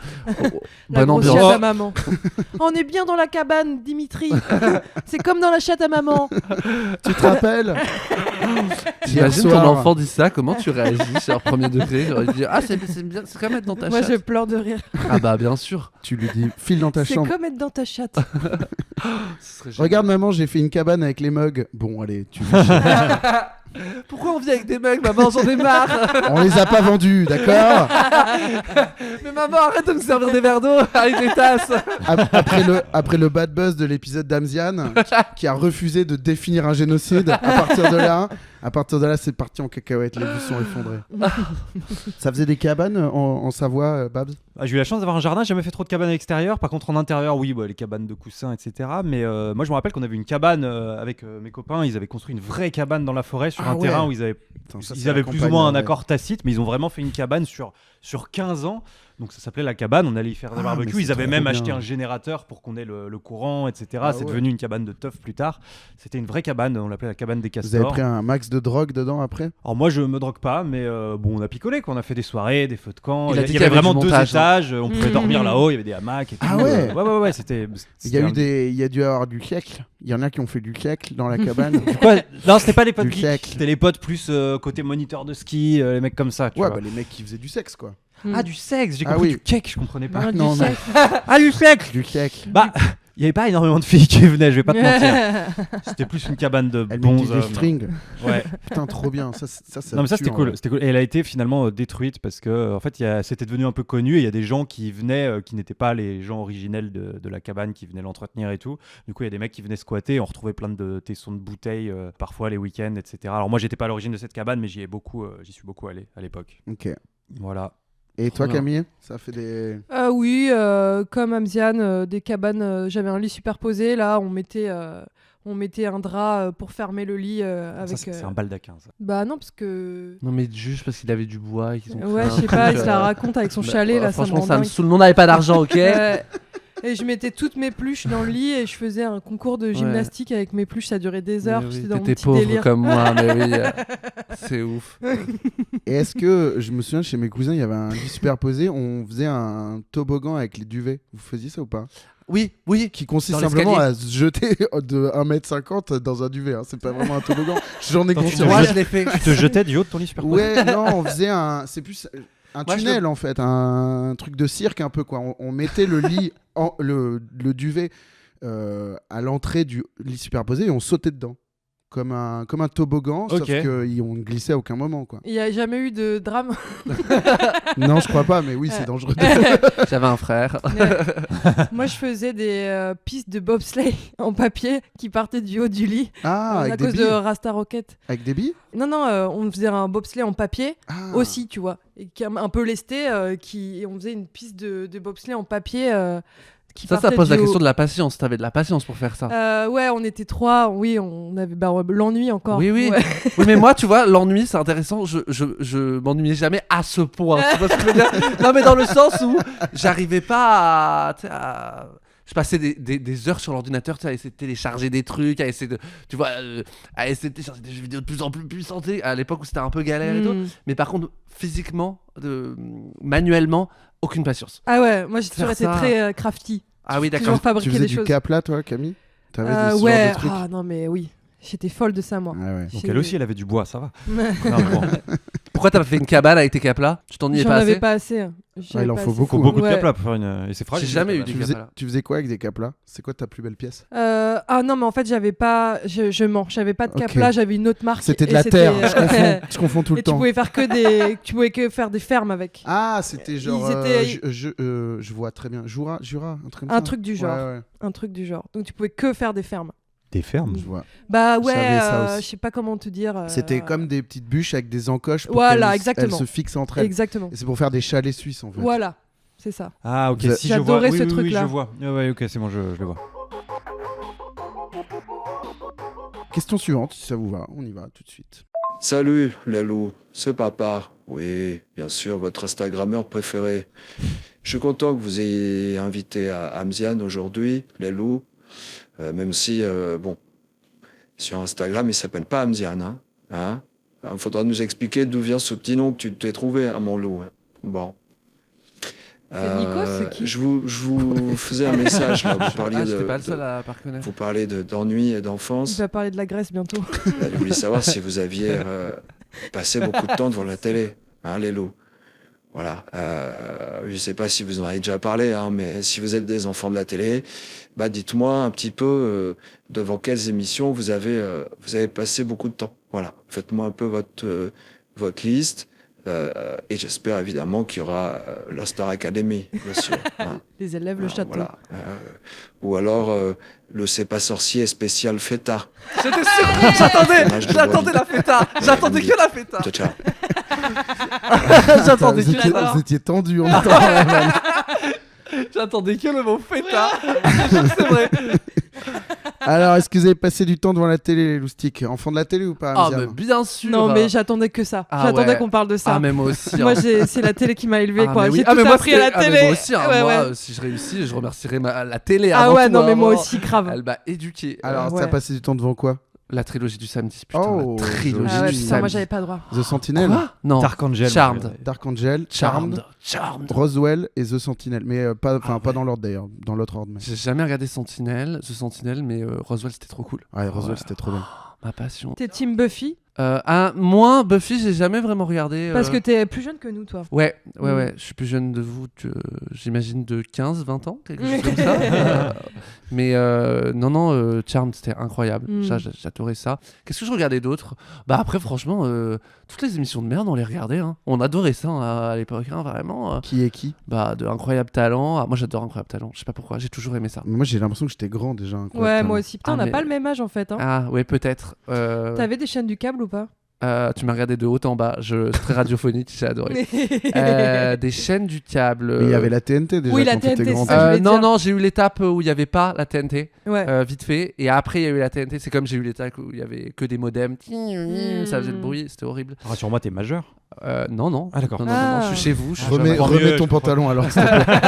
La Bonne grosse ambiance. chatte à maman. On est bien dans la cabane, Dimitri. C'est comme dans la chatte à maman. Tu te rappelles? T'imagines ton soir. enfant dit ça, comment tu réagis? C'est leur premier degré. J'aurais dit ah c'est bien, c'est comme être dans ta Moi, je chatte. pleure de rire. Ah bah bien sûr. Tu lui dis, file dans ta C'est chambre. comme être dans ta chatte. Ce serait génial. Regarde maman, j'ai fait une cabane avec les mugs. Bon, allez, Pourquoi on vit avec des mecs, maman? J'en ai marre. on les a pas vendus, d'accord? Mais maman, arrête de me servir des verres d'eau avec des tasses. Après le bad buzz de l'épisode d'Amziane, qui a refusé de définir un génocide, à partir de là, c'est parti en cacahuète, les vues sont effondrées. Ça faisait des cabanes en Savoie, Babs? Ah, j'ai eu la chance d'avoir un jardin, j'ai jamais fait trop de cabanes à l'extérieur. Par contre, en intérieur, oui, les cabanes de coussins, etc. Mais moi, je me rappelle qu'on avait une cabane avec mes copains. Ils avaient construit une vraie cabane dans la forêt sur Ah un ouais. terrain où ils avaient Putain, ça, ils c'est avaient la plus ou campagne, moins un ouais. accord tacite, mais ils ont vraiment fait une cabane sur 15 ans. Donc ça s'appelait la cabane, on allait y faire des Ah, barbecues. mais Ils c'est avaient trop même bien. acheté un générateur pour qu'on ait le courant, etc. Ah c'est ouais. devenu une cabane de teuf plus tard. C'était une vraie cabane, on l'appelait la cabane des Vous avez castors. pris un max de drogue dedans après? Alors moi je me drogue pas, mais bon on a picolé quoi. On a fait des soirées, des feux de camp. Il a Il dit y qu'il y avait avait vraiment du 2 montage, étages, on pouvait Mmh. dormir là-haut, il y avait des hamacs et tout. Ah ouais. Ouais, c'était. Il y a dû y avoir du siècle. Il y en a qui ont fait du siècle dans la cabane. Quoi Non, c'était pas les potes Du geeks, siècle. c'était les potes plus côté moniteur de ski, les mecs comme ça. Tu Ouais, vois. bah les mecs qui faisaient du sexe quoi. Ah, du sexe, j'ai Ah compris oui. du cake, je comprenais pas. Non, non. Ah, du sexe Du siècle. Bah, il y avait pas énormément de filles qui venaient, je vais pas te mentir. C'était plus une cabane de Elle bons mettait des hommes. strings. Ouais. Putain, trop bien. Ça Non mais ça tue, c'était en cool, vrai. c'était cool. Et elle a été finalement détruite parce que en fait c'était devenu un peu connu et il y a des gens qui venaient qui n'étaient pas les gens originels de la cabane qui venaient l'entretenir et tout. Du coup il y a des mecs qui venaient squatter et on retrouvait plein de tessons de bouteilles parfois les week-ends etc. Alors moi j'étais pas à l'origine de cette cabane mais j'y suis beaucoup allé à l'époque. Ok. Voilà. Et toi bien. Camille, ça fait des... Oui, comme Amziane, des cabanes, j'avais un lit superposé, là on mettait un drap pour fermer le lit Ça, avec... c'est un baldaquin ça. Bah non, parce que... Non, mais juste parce qu'il avait du bois et qu'ils ont Ouais, fait je un sais pas, truc, il se la raconte avec son bah, chalet, là, ça me franchement, rend ça me dingue. saoule. Nous, on n'avait pas d'argent, ok. Ouais. Et je mettais toutes mes pluches dans le lit et je faisais un concours de gymnastique avec mes pluches, ça durait des heures, Mais oui, j'étais dans mon t'étais petit pauvre délire. comme moi, mais oui, c'est ouf. Et est-ce que, je me souviens, chez mes cousins, il y avait un lit superposé, on faisait un toboggan avec les duvets. Vous faisiez ça ou pas? Oui, oui. Qui consiste Dans simplement l'escalier. à se jeter de 1m50 dans un duvet. Hein. C'est pas vraiment un toboggan. J'en ai Attends, conscience. Moi, je l'ai fait. Tu te jetais du haut de ton lit superposé. Ouais, non, on faisait un... C'est plus un Moi, je tunnel en fait, un truc de cirque un peu quoi. On mettait le lit, le duvet à l'entrée du lit superposé et on sautait dedans. Comme un toboggan, sauf Ok. qu'on glissait à aucun moment quoi. Il n'y a jamais eu de drame. Non, je crois pas, mais oui, c'est dangereux. J'avais un frère. Moi, je faisais des pistes de bobsleigh en papier qui partaient du haut du lit Ah, à avec des cause de billes. Rasta Rocket. Avec des billes Non, non, on faisait un bobsleigh en papier Ah. aussi, tu vois, et qui est un peu lesté, et on faisait une piste de bobsleigh en papier qui Ça partait pose la du haut. question de la patience. T'avais de la patience pour faire ça. Ouais, on était 3, oui, on avait l'ennui encore. Oui, oui. Ouais. Oui, mais moi, tu vois, l'ennui, c'est intéressant. Je m'ennuyais jamais à ce point. Tu vois ce que je veux dire? Non, mais dans le sens où j'arrivais pas à, tu sais, je passais des heures sur l'ordinateur, tu sais, à essayer de télécharger des trucs, à essayer de, tu vois, à essayer de télécharger des jeux vidéo de plus en plus puissants, tu sais, à l'époque où c'était un peu galère et tout. Mm. Mais par contre, physiquement, manuellement, aucune patience. Ah ouais, moi j'ai toujours Faire été ça. très crafty. Ah oui, Toujours d'accord. Tu fabriquer faisais des du choses. cap là, toi, Camille? T'avais ce genre Ouais, de trucs? ah non mais oui, j'étais folle de ça moi. Ah ouais. Donc J'ai- elle aussi elle avait du bois, ça va. Ouais. Non, bon. Pourquoi t'as pas fait une cabane avec tes caplas? Tu t'ennuyais J'en pas avais assez? pas assez. J'avais il en pas faut assez. beaucoup. Faut beaucoup de Ouais. caplas pour faire une. Et c'est fragile. J'ai jamais eu cette des cabane. caplas. Tu faisais quoi avec des caplas? C'est quoi ta plus belle pièce? Ah non mais en fait j'avais pas, je mens, j'avais pas de Ok. capla, j'avais une autre marque. C'était de et la terre, c'était, je confonds tout le Et tu temps. pouvais faire tu pouvais que faire des fermes avec. Ah, c'était genre. Ils étaient- je vois très bien. Jura, un truc comme Un ça. truc du genre. Ouais, ouais, Un truc du genre. Donc tu pouvais que faire des fermes. Des fermes. je vois. Bah Je ouais, savais ça aussi. je sais pas comment te dire. C'était comme des petites bûches avec des encoches pour Voilà, qu'elles exactement. elles se fixent entre elles. Exactement. Et c'est pour faire des chalets suisses en fait. Voilà, c'est ça. Ah ok, Vous- si je vois. J'adorais Oui, ce oui, oui, truc-là. je vois. Ouais, ok, c'est bon, je le vois. Question suivante, si ça vous va, on y va tout de suite. Salut les loups, c'est Papa. Oui, bien sûr, votre Instagrammeur préféré. Je suis content que vous ayez invité à Amziane aujourd'hui, les loups. Même si, bon, sur Instagram, il s'appelle pas Amziane. Hein. Il faudra nous expliquer d'où vient ce petit nom que tu t'es trouvé, hein, mon loup. Bon. C'est Nico, c'est qui je vous faisais un message, là. Vous parliez Ah, j'étais pas le seul à pas reconnaître. vous parlez d'ennui et On d'enfance. va parler de la Grèce bientôt. Je voulais savoir si vous aviez passé beaucoup de temps devant la télé, hein, les loups. Voilà. Je ne sais pas si vous en avez déjà parlé, hein, mais si vous êtes des enfants de la télé, bah dites-moi un petit peu devant quelles émissions vous avez passé beaucoup de temps. Voilà. Faites-moi un peu votre liste. Et j'espère évidemment qu'il y aura la Star Academy, bien sûr. Hein. Les élèves, le Alors, château. voilà. Ou alors le C'est pas sorcier spécial feta. J'étais sûr, j'attendais Dommage de la feta. J'attendais que la feta. Ciao, ciao. J'attendais vous, que étiez, j'adore. vous étiez tendu en même temps. Ouais, ouais. J'attendais que le mot feta. Je te jure que c'est vrai. Alors, est-ce que vous avez passé du temps devant la télé, les loustiques? Enfant de la télé ou pas, Ah, Amziane? mais bien sûr. Non, mais j'attendais que ça. Ah J'attendais ouais. qu'on parle de ça. Ah, mais moi aussi. Moi, hein. c'est la télé qui m'a élevé, Ah, quoi. mais oui. J'ai Ah, tout mais moi, appris à la ah, mais télé. moi aussi, hein. Ouais, Moi, ouais. si je réussis, je remercierai la télé. Ah avant ouais, tout, non, mais moi vraiment. aussi, grave. Elle m'a éduqué. Alors, Ouais. t'as passé du temps devant quoi? La trilogie du samedi. Putain, Oh, la trilogie Ah ouais, du putain, samedi. moi, j'avais pas droit. The Sentinel, Quoi Non. Dark Angel. Charmed. Dark Angel, Charmed, Roswell et The Sentinel. Mais pas dans l'ordre d'ailleurs, dans l'autre ordre. Mais... J'ai jamais regardé The Sentinel, mais Roswell c'était trop cool. Ouais, Roswell c'était trop bien. Ma passion. T'es team Buffy Moi, Buffy, j'ai jamais vraiment regardé. parce que t'es plus jeune que nous, toi. Ouais, Mm. je suis plus jeune de vous, j'imagine de 15-20 ans, quelque chose comme ça. Mais non, Charmed, c'était incroyable. Mm. Ça, j'adorais ça. Qu'est-ce que je regardais d'autre? Bah après, franchement, toutes les émissions de merde, on les regardait. Hein. On adorait ça à l'époque, hein, vraiment. Qui est qui? Bah, de Incroyable Talent. Ah, moi, j'adore Incroyable Talent. Je sais pas pourquoi, j'ai toujours aimé ça. Mais moi j'ai l'impression que j'étais grand déjà. Ouais, moi aussi. Putain, Ah, on n'a mais- pas le même âge, en fait. Hein. Ah, ouais, peut-être. T'avais des chaînes du câble ou pas? Tu m'as regardé de haut en bas. C'est très radiophonique, j'ai adoré. Des chaînes du câble. Mais il y avait la TNT déjà Oui, la quand t'étais TNT, grand. c'est ça. je voulais Non, dire. non, j'ai eu l'étape où il n'y avait pas la TNT, Ouais. vite fait. Et après, il y a eu la TNT. C'est comme j'ai eu l'étape où il y avait que des modems. Ça faisait le bruit, c'était horrible. Rassure-moi, t'es majeur. Non. Ah, d'accord. Non, Ah. je suis chez vous. Je suis Remets, jamais- remets ton pantalon alors. s'il te plaît.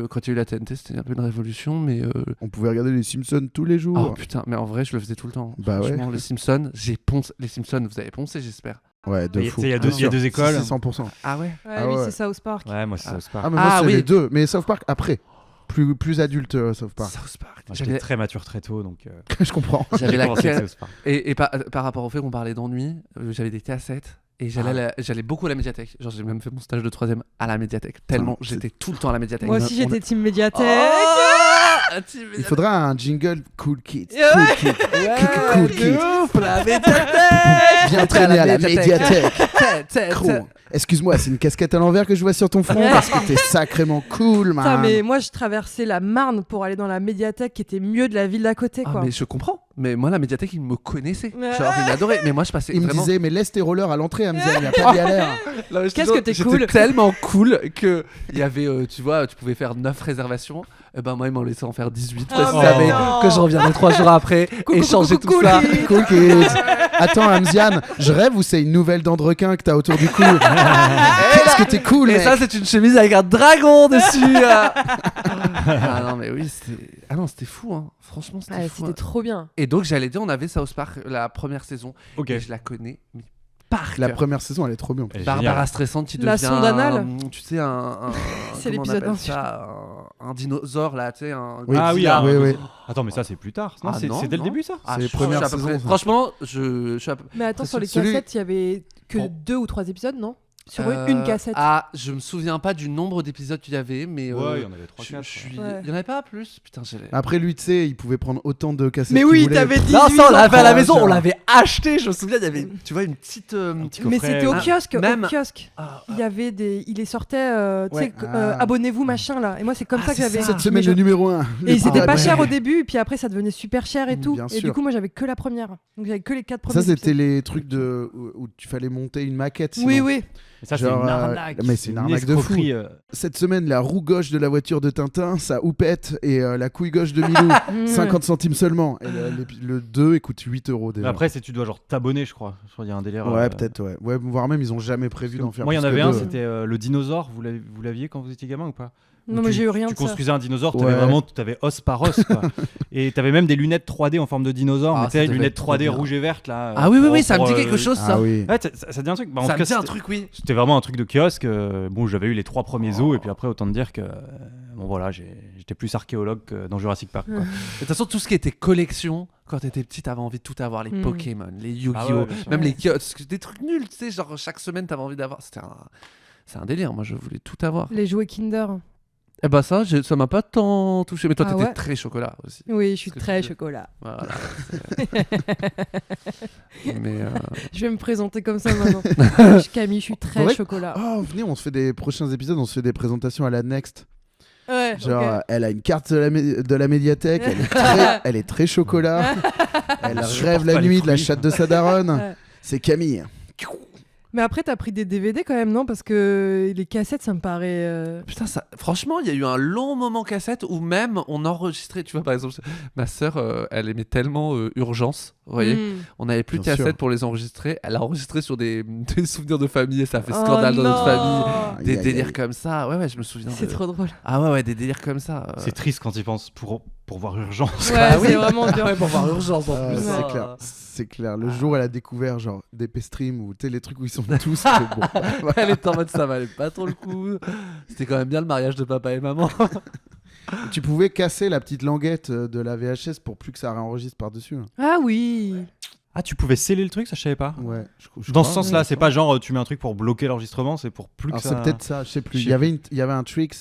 Quand il y a eu la TNT, c'était un peu une révolution. Mais. On pouvait regarder les Simpsons tous les jours. Oh putain, mais en vrai, je le faisais tout le temps. Bah ouais. Franchement, les Simpsons, j'ai poncé. Les Simpsons, vous avez poncé, j'espère. Ouais, de Il y a- fou. il y a deux- Bien il y a deux sûr. écoles. C'est 100%. Ah ouais? Ouais, Ah lui, ouais. c'est South Park. Ouais, moi, c'est South Park. Ah, mais moi Ah, c'est oui. les deux. Mais South Park après. Plus adulte South Park. South Park. Moi, J'étais très mature très tôt, donc Je comprends. J'avais j'ai la commencé avec ca- South Park. Et par rapport au fait qu'on parlait d'ennui, j'avais des cassettes et j'allais beaucoup à la médiathèque. Genre j'ai même fait mon stage de 3ème à la médiathèque. Tellement c'est- j'étais tout le temps à la médiathèque. Moi aussi, on a- j'étais team médiathèque. Oh, team Il médiathèque. faudra un jingle Cool Kids. Ouais. Cool Kids. Cool de Kids. ouf, la médiathèque. Bien traîné à la médiathèque. T'sais. Cool. Excuse-moi, c'est une casquette à l'envers que je vois sur ton front parce que t'es sacrément cool, Putain, man. mais moi, je traversais la Marne pour aller dans la médiathèque qui était mieux de la ville d'à côté, Ah, quoi. mais je comprends. Mais moi la médiathèque il me connaissait. Ouais. Genre il m'adorait. Mais moi je passais Il me vraiment. disait, mais laisse tes rollers à l'entrée, Amziane, il n'y a pas de galère. Non, mais je te Qu'est-ce jure, que t'es j'étais cool. tellement cool que il y avait, tu vois, tu pouvais faire 9 réservations. Et ben moi ils m'ont laissé en faire 18 parce qu'ils Oh, savaient non. que je reviendrais 3 jours après et changer tout ça. Cool Kids. Attends, Amziane, je rêve ou c'est une nouvelle dent de requin que t'as autour du cou? Qu'est-ce que t'es cool, Et mec. ça, c'est une chemise avec un dragon dessus. Ah non, mais oui, c'était. Ah non, c'était fou, hein. Franchement, c'était Ouais, fou. c'était hein. trop bien. Et donc, j'allais dire, on avait South Park la première saison. Ok. Et je la connais, mais par La cœur. première saison, elle est trop bien. Elle est Barbara géniale. Stressante qui La devient. sonde anale. Tu sais, un C'est comment on l'épisode appelle 1, ça, un dinosaure, là, tu sais. Oui. Ah oui, Godzilla. ah, Oui, oui. Attends, mais ça, c'est plus tard. Non, Ah, c'est non, c'est dès le non. début, ça Ah, C'est les je suis premières à peu près- saisons, ça. Franchement, je suis à peu Mais attends, sur les Celui- cassettes, il y avait que Bon. 2 ou 3 épisodes, non? Sur une cassette. Ah, je me souviens pas du nombre d'épisodes qu'il y avait, mais. Ouais, il y en avait 3 je 4. suis. Ouais. Il y en avait pas plus. Putain, j'ai. Après, lui, tu sais, il pouvait prendre autant de cassettes Mais qu'il oui, voulait. t'avais 18 Non, ça, on l'avait à la ans. maison, on Genre. l'avait acheté. Je me souviens, il y avait, tu vois, une petite. Mais c'était au Ah, kiosque, même- au kiosque. Il y avait des, il les sortait, tu Ouais. sais, Ah. abonnez-vous machin là. Et moi c'est comme Ah, ça que c'est j'avais. ça. Cette semaine, Mais je- le numéro 1. Et c'était pas Ouais. cher au début, et puis après ça devenait super cher et tout. Bien Et sûr. du coup moi j'avais que la première, donc j'avais que les 4 premiers. Ça, c'était épisodes. les trucs où tu fallait monter une maquette. Oui, sinon. oui. Et ça, c'est Genre, une arnaque. mais c'est une arnaque de fou. escroquerie, Cette semaine, la roue gauche de la voiture de Tintin, ça houppette, et la couille gauche de Milou, 50 centimes seulement. Et le 2, il coûte 8 € Mais déjà. après, tu dois genre t'abonner, je crois. Je crois qu'il y a un délire. Ouais, peut-être, ouais. Ouais, voire même, ils ont jamais prévu d'en faire. Moi, il y en plus que avait un, deux. c'était le dinosaure. Vous l'aviez quand vous étiez gamin ou pas? Non, Où mais tu- j'ai eu rien Tu de ça. construisais un dinosaure, Ouais. t'avais os par os, quoi. Et t'avais même des lunettes 3D en forme de dinosaure, Ah, mais ça tu sais, devait lunettes être trop 3D bien. rouge et verte, là. Ah oui, oui, oui, ça me pour, dit quelque chose, ça. Ah oui. Ouais, ça dit un truc. Bah, en Ça tout me cas, dit un c'était- truc, oui. C'était vraiment un truc de kiosque. Bon, j'avais eu les 3 premiers os, et puis après, autant te dire que. Bon, voilà, j'étais plus archéologue que dans Jurassic Park, quoi. De toute façon, tout ce qui était collection, quand t'étais petit, t'avais envie de tout avoir. Les Mm. Pokémon, les Yu-Gi-Oh! Ah ouais, bien sûr. Même Ouais. les kiosques, des trucs nuls, tu sais, genre chaque semaine, t'avais envie d'avoir. C'est un délire, moi, je voulais tout avoir. Les jouets Kinder. Eh bah, ça m'a pas tant touché. Mais toi, Ah t'étais ouais très chocolat aussi. Oui, je suis Parce que très tu- chocolat. Voilà. Mais. Je vais me présenter comme ça maintenant. Je suis Camille, je suis très Faudrait- chocolat. Oh, venez, on se fait des prochains épisodes, on se fait des présentations à la Next. Ouais, Genre, ok. elle a une carte de la médiathèque, elle est très chocolat, elle Je rêve supporte la pas les nuit de la fruits. chatte de sa daronne. Ouais. C'est Camille. Mais après, t'as pris des DVD quand même, non? Parce que les cassettes, ça me paraît. Putain, franchement, il y a eu un long moment cassette où même on enregistrait. Tu vois, par exemple, ma sœur, elle aimait tellement Urgence. Vous voyez, on n'avait plus de Bien sûr. cassettes pour les enregistrer. Elle a enregistré sur des souvenirs de famille et ça a fait Oh scandale dans notre non. famille. Des Aïe, aïe, délires aïe. comme ça. Ouais, je me souviens. C'est de- trop drôle. Ah ouais, des délires comme ça. C'est triste quand ils pensent pour voir Urgence. Ouais, Ah oui. c'est vraiment dur. Ouais, pour voir Urgence en Ah, plus. c'est hein. clair. C'est clair. Le jour où elle a découvert genre des P-Stream ou tu sais les trucs où ils sont tous. c'est bon. Elle était en mode ça valait pas trop le coup. C'était quand même bien le mariage de papa et maman. Tu pouvais casser la petite languette de la VHS pour plus que ça réenregistre par-dessus. Hein. Ah oui. Ah, tu pouvais sceller le truc, ça je savais pas. Ouais. je Dans crois, ce sens-là, ouais. c'est pas genre tu mets un truc pour bloquer l'enregistrement, c'est pour plus Alors que c'est ça. peut-être ça, je sais plus. Je Il sais y avait un tricks.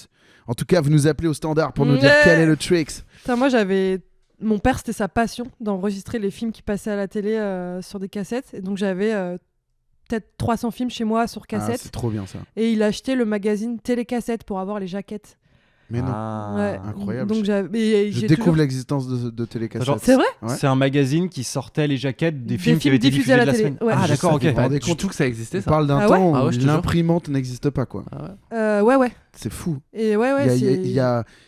En tout cas, vous nous appelez au standard pour nous dire Ouais. quel est le tricks. Putain, moi, j'avais. Mon père, c'était sa passion d'enregistrer les films qui passaient à la télé sur des cassettes. Et donc, j'avais peut-être 300 films chez moi sur Ah, cassette. c'est trop bien ça. Et il achetait le magazine Télécassette pour avoir les jaquettes. Mais non. Ah. Ouais. incroyable. Donc, et Je j'ai découvre toujours- l'existence de télécassettes. Genre, C'est vrai? Ouais. C'est un magazine qui sortait les jaquettes des Des films qui films avaient été diffusés diffusés à de la la télé. semaine. Ouais. Ah Je d'accord, sais, ok. vous vous rendez Du compte, tout que ça existait On ça. parle d'un Ah temps ouais Ah où ouais, je te jure. l'imprimante n'existe pas quoi. Ah ouais. Ouais. C'est fou. Et ouais, Il y a- c'est.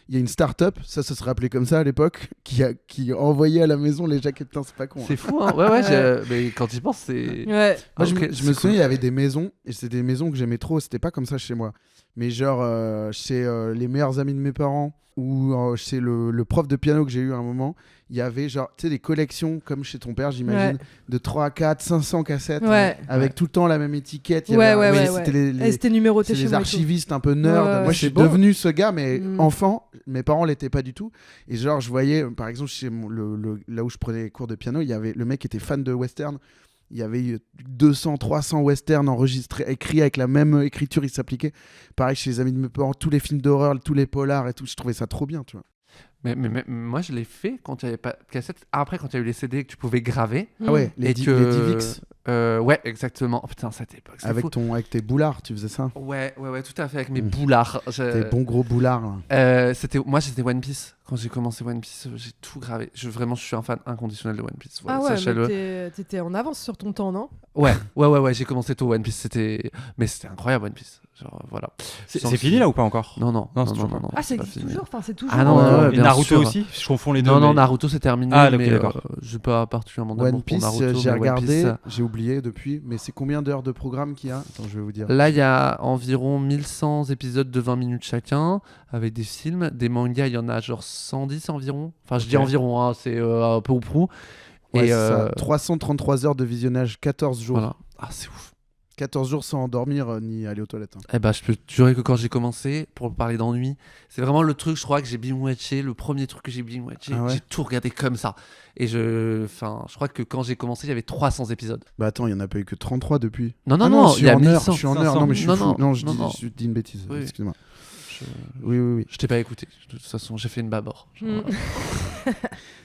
il y a une start-up, ça se serait appelé comme ça à l'époque, qui envoyait à la maison les jaquettes. Putain, c'est pas con. hein. C'est fou, hein. Ouais, mais quand tu y penses, c'est. Ouais. Moi, je Ok, me c'est souviens, cool. il y avait des maisons, et c'était des maisons que j'aimais trop. C'était pas comme ça chez moi. Mais genre, chez les meilleurs amis de mes parents, ou chez le prof de piano que j'ai eu à un moment, il y avait genre, tu sais, des collections, comme chez ton père, j'imagine, de 3, 4, 500 cassettes, Ouais. avec tout le temps la même étiquette. Il y Ouais, avait- ouais, mais ouais. c'était les- Et c'était numéroté c'est chez les moi. et tout. archivistes un peu nerds. Ouais, ouais, Moi, ouais. je suis C'est bon. devenu ce gars, mais Mm. enfant, mes parents l'étaient pas du tout. Et genre, je voyais, par exemple, chez là où je prenais les cours de piano, il y avait le mec qui était fan de western. Il y avait eu 200, 300 westerns enregistrés, écrits avec la même écriture, il s'appliquait. Pareil chez les amis de mes parents, tous les films d'horreur, tous les polars et tout. Je trouvais ça trop bien, tu vois. Mais moi, je l'ai fait quand il n'y avait pas de cassette. Après, quand il y a eu les CD que tu pouvais graver. Mm. Ah ouais, les et que... les Divix. Ouais, exactement. Oh, putain, cette époque, c'est fou. Avec tes boulards, tu faisais ça. Ouais, tout à fait, avec mes Mm. boulards. Tes bons gros boulards. Là. Moi, c'était One Piece. Quand j'ai commencé One Piece, j'ai tout gravé. Vraiment, je suis un fan inconditionnel de One Piece. Voilà, Ah ouais, sachez-le. mais t'étais en avance sur ton temps, non? Ouais, j'ai commencé tôt One Piece. Mais c'était incroyable One Piece. Genre, voilà. C'est Sans c'est fini là ou pas encore? Non, Non, c'est toujours pas. Ah, ça pas existe fini. toujours? Enfin, c'est toujours. Ah non, ouais, Et bien Naruto sûr. aussi? Je confonds les deux. Non, mais- Naruto c'est terminé. Ah, ok, mais d'accord. j'ai pas particulièrement d'amour One Piece, pour Naruto. j'ai mais One regardé, Piece, j'ai oublié depuis, mais c'est combien d'heures de programme qu'il y a? Attends, je vais vous dire. là, il y a environ 1100 épisodes de 20 minutes chacun, avec des films. Des mangas, il y en a genre 110 environ. Enfin, je dis Ok. environ, hein, c'est un peu ou prou. Ouais, Et c'est ça. 333 heures de visionnage, 14 jours. voilà. Ah, c'est ouf. 14 jours sans dormir ni aller aux toilettes. hein. Eh ben, je peux te jurer que quand j'ai commencé, pour parler d'ennui, c'est vraiment le truc, je crois que j'ai binge-watché, le premier truc que j'ai binge-watché, Ah ouais j'ai tout regardé comme ça. Et je crois que quand j'ai commencé, il y avait 300 épisodes. Bah attends, il n'y en a pas eu que 33 depuis. Non, Ah non, je il suis y a en heure. 1100. Je suis en heure. 500. Non, mais je suis Non, fou. non, Non, je non. dis une bêtise. Oui. Excuse-moi. Je... Oui. Je t'ai pas écouté. De toute façon, j'ai fait une babord. Mm.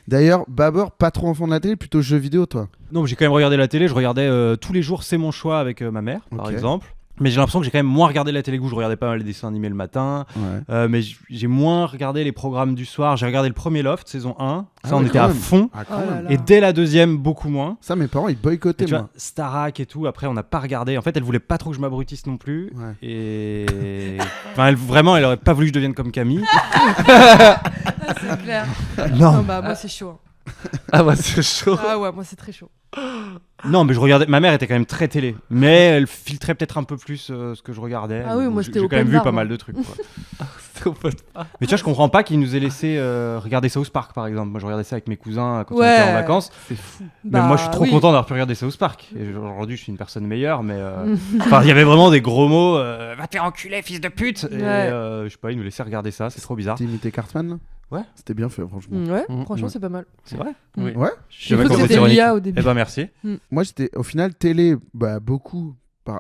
D'ailleurs, Babor, pas trop enfant de la télé, plutôt jeux vidéo, toi. Non, mais j'ai quand même regardé la télé. Je regardais tous les jours C'est mon choix avec ma mère, par Ok. exemple. Mais j'ai l'impression que j'ai quand même moins regardé la télé que vous. Je regardais pas mal les dessins animés le matin. Ouais. Mais j'ai moins regardé les programmes du soir. J'ai regardé le premier Loft, saison 1. Ça, Ah on ouais, était quand à même. fond. Ah, Oh quand là même. là. Et dès la deuxième, beaucoup moins. Ça, mes parents, ils Et boycottaient, tu vois, moi. Starak et tout, après on n'a pas regardé. En fait, elle voulait pas trop que je m'abrutisse non plus. Ouais. Et. Enfin, elle aurait pas voulu que je devienne comme Camille. Ah, c'est clair. Non. Bah, moi, c'est chaud. hein. Ah, bah, c'est chaud. Ah ouais, moi, c'est très chaud. Non, mais je regardais. Ma mère était quand même très télé. Mais elle filtrait peut-être un peu plus ce que je regardais. Ah oui, Donc, moi, j'ai c'était quand open même vu bar, pas moi. mal de trucs. Quoi. C'est au pote. Mais tu vois, je comprends pas qu'ils nous aient laissé regarder South Park par exemple. Moi, je regardais ça avec mes cousins quand on Ouais. était en vacances. C'est fou. Mais moi, je suis trop oui. content d'avoir pu regarder South Park. Et aujourd'hui, je suis une personne meilleure, mais enfin, il y avait vraiment des gros mots. Va te faire enculer, fils de pute. Et Ouais. je sais pas, ils nous laissaient regarder ça. C'est trop bizarre. T'as imité Cartman, là? Ouais. C'était bien fait, franchement. Ouais, Mm, franchement, mm. c'est pas mal. C'est vrai. Oui. Ouais. Je J'ai cru que c'était l'IA au début. Eh ben, merci. Moi, j'étais au final télé, bah, beaucoup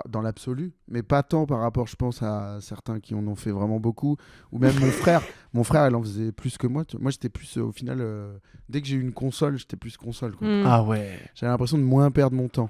dans l'absolu, mais pas tant par rapport, je pense, à certains qui en ont fait vraiment beaucoup, ou même mon frère. Mon frère, il en faisait plus que moi. Moi, j'étais plus, au final, dès que j'ai eu une console, j'étais plus console. Quoi. Mm. Ah ouais. J'avais l'impression de moins perdre mon temps.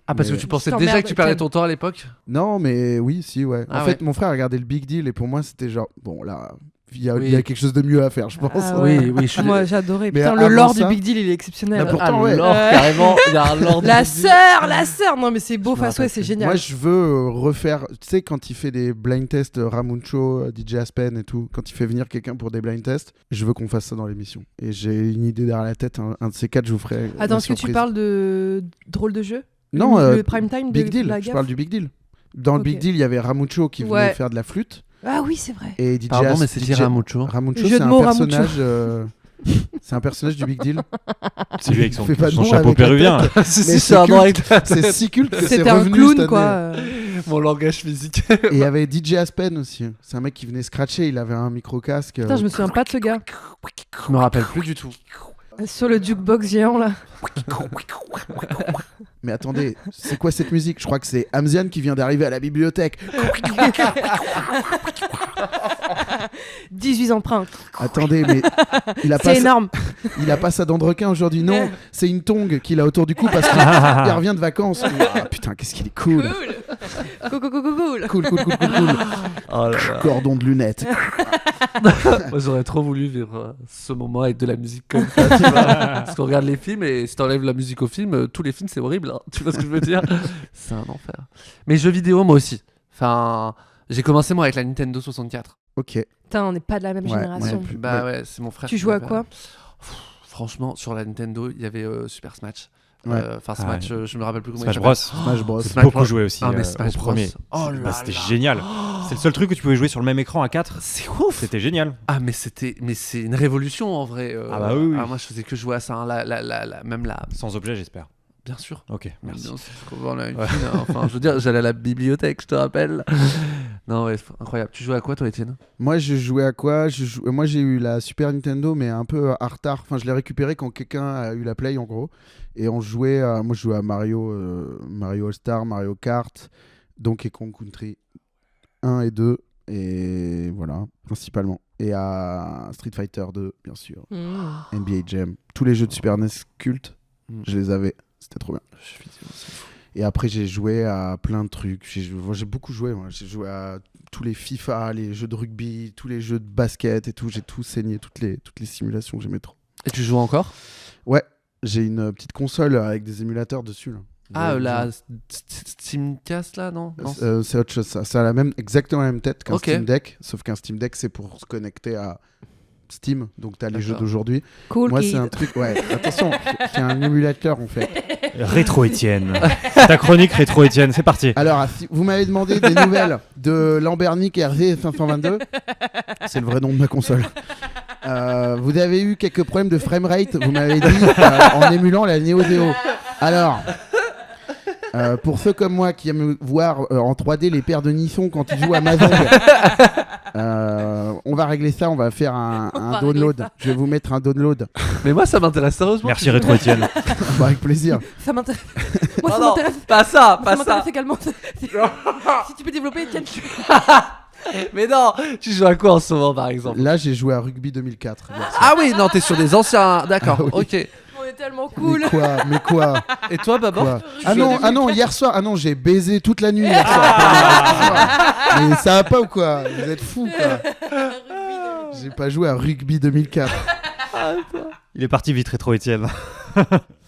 Ah, parce Mais- que tu pensais Je déjà t'emmerde, que tu perdais Ken. ton temps à l'époque. Non, mais oui, si, ouais. Ah En fait, mon frère regardait le Big Deal et pour moi, c'était genre, bon, là, il y a quelque chose de mieux à faire, je pense. Ah ouais. Oui, je suis. Moi, j'adorais. Mais Putain, le avant lore ça- du Big Deal, il est exceptionnel. Bah, pourtant, ouais. l'or, carrément. Il y a un lore. La sœur. Non, mais c'est beau, Je me Fastway, rappelle c'est plus. génial. Moi, je veux refaire. Tu sais, quand il fait des blind tests, Ramuncho, DJ Aspen et tout, quand il fait venir quelqu'un pour des blind tests, je veux qu'on fasse ça dans l'émission. Et j'ai une idée derrière la tête. Un de ces quatre, je vous ferai. Attends, une est-ce que tu surprise. parles de drôle de jeu Non, le prime time Big de Deal. la Je gaffe. parle du Big Deal. Dans le Ok. Big Deal, il y avait Ramuncho qui venait Ouais. faire de la flûte. Ah oui, c'est vrai. Et DJ Pardon, mais c'est DJ Ramuncho. Ramuncho, Jeu c'est de un mots, personnage. C'est un personnage du Big Deal. C'est lui avec son, Fais pas de son nom chapeau avec la péruvien. là. Si, Mais si, c'est c'est un culte. nom avec la C'est si culte que c'est C'était un revenu clown, cette quoi. année. mon langage physique. Et il y avait DJ Aspen aussi. C'est un mec qui venait scratcher. Il avait un micro-casque. Putain, je me souviens pas de ce gars. Je me rappelle plus du tout. Sur le jukebox géant, là. Mais attendez, c'est quoi cette musique? Je crois que c'est Amzian qui vient d'arriver à la bibliothèque. 18 empreintes. Attendez, mais il a pas C'est énorme. il a pas sa dent de requin aujourd'hui. Non, c'est une tongue qu'il a autour du cou parce qu'il il revient de vacances. Ah, putain, qu'est-ce qu'il est cool. Cool. Cool. Oh là là. Cordon de lunettes. Moi, j'aurais trop voulu vivre ce moment avec de la musique comme ça. Tu vois parce qu'on regarde les films et si t'enlèves la musique au film, tous les films c'est horrible. Hein. Tu vois ce que je veux dire? C'est un enfer. Mais jeux vidéo, moi aussi. Enfin, j'ai commencé moi avec la Nintendo 64. Ok. Putain, on n'est pas de la même Ouais, génération. ouais. Bah ouais, c'est mon frère. Tu qui jouais à m'avait- quoi Franchement, sur la Nintendo, il y avait Super Smash. Ouais. Enfin, Ah, Smash, je me rappelle plus comment Smash il Bros. s'appelle. Smash Bros. Smash Beaucoup Bros. joué aussi Ah, mais au Smash Bros. premier. Oh là C'était là. génial. C'est le seul truc que tu pouvais jouer sur le même écran à 4. C'est ouf. C'était génial. Ah mais c'est une révolution en vrai. Ah bah oui. Ah, moi je faisais que jouer à ça, hein. Même là, Sans objet, j'espère. bien sûr. Ok, merci. Bien sûr, on a une fille, hein. Enfin, je veux dire, j'allais à la bibliothèque, je te rappelle. Non ouais, c'est incroyable. Tu jouais à quoi toi, Étienne? Moi, je jouais à quoi? Moi, j'ai eu la Super Nintendo, mais un peu en retard. Enfin, je l'ai récupérée quand quelqu'un a eu la Play, en gros. Et on jouait moi, je jouais à Mario All-Star, Mario Kart, Donkey Kong Country 1 et 2. Et voilà, principalement. Et à Street Fighter 2, bien sûr. NBA Jam. Tous les jeux de Super NES cultes, je les avais. C'était trop bien. Et après, j'ai joué à plein de trucs. J'ai beaucoup joué. Moi. J'ai joué à tous les FIFA, les jeux de rugby, tous les jeux de basket et tout. J'ai tout saigné, toutes les simulations. J'aimais trop. Et tu joues encore? Ouais, j'ai une petite console avec des émulateurs dessus. Là. Ah Ouais, la Steamcast là, non? Non, c'est autre chose. Ça a exactement la même tête qu'un Ok. Steam Deck. Sauf qu'un Steam Deck, c'est pour se connecter à Steam. Donc, tu as les jeux D'accord. d'aujourd'hui. Cool Moi, kid. c'est un truc. Ouais, attention, c'est un émulateur en fait. Rétro Étienne. Ta chronique Rétro Étienne, c'est parti. Alors, si vous m'avez demandé des nouvelles de Lambernic RV522. C'est le vrai nom de ma console. Vous avez eu quelques problèmes de framerate, vous m'avez dit, en émulant la Neo Geo. Alors, pour ceux comme moi qui aiment voir en 3D les paires de Nisson quand ils jouent à Mahjong, on va régler ça, on va faire un va download. régler ça. Je vais vous mettre un download. Mais moi ça m'intéresse sérieusement. Merci Rétro Étienne. Bah, avec plaisir. Ça m'intéresse. Moi, Oh ça non, m'intéresse. pas ça, Ça pas ça. m'intéresse également. Si tu peux développer, Etienne. Mais non, tu joues à quoi en ce moment par exemple? Là, j'ai joué à Rugby 2004. hier soir. Ah oui, non, t'es sur des anciens. D'accord, Ah oui. ok. On est tellement cool. Mais quoi Et toi, Baba? Quoi Tu Ah joues non, à ah non, hier soir, j'ai baisé toute la nuit hier soir. Mais ça va pas ou quoi? Vous êtes fous quoi. J'ai pas joué à Rugby 2004. Il est parti vite Rétro Étienne.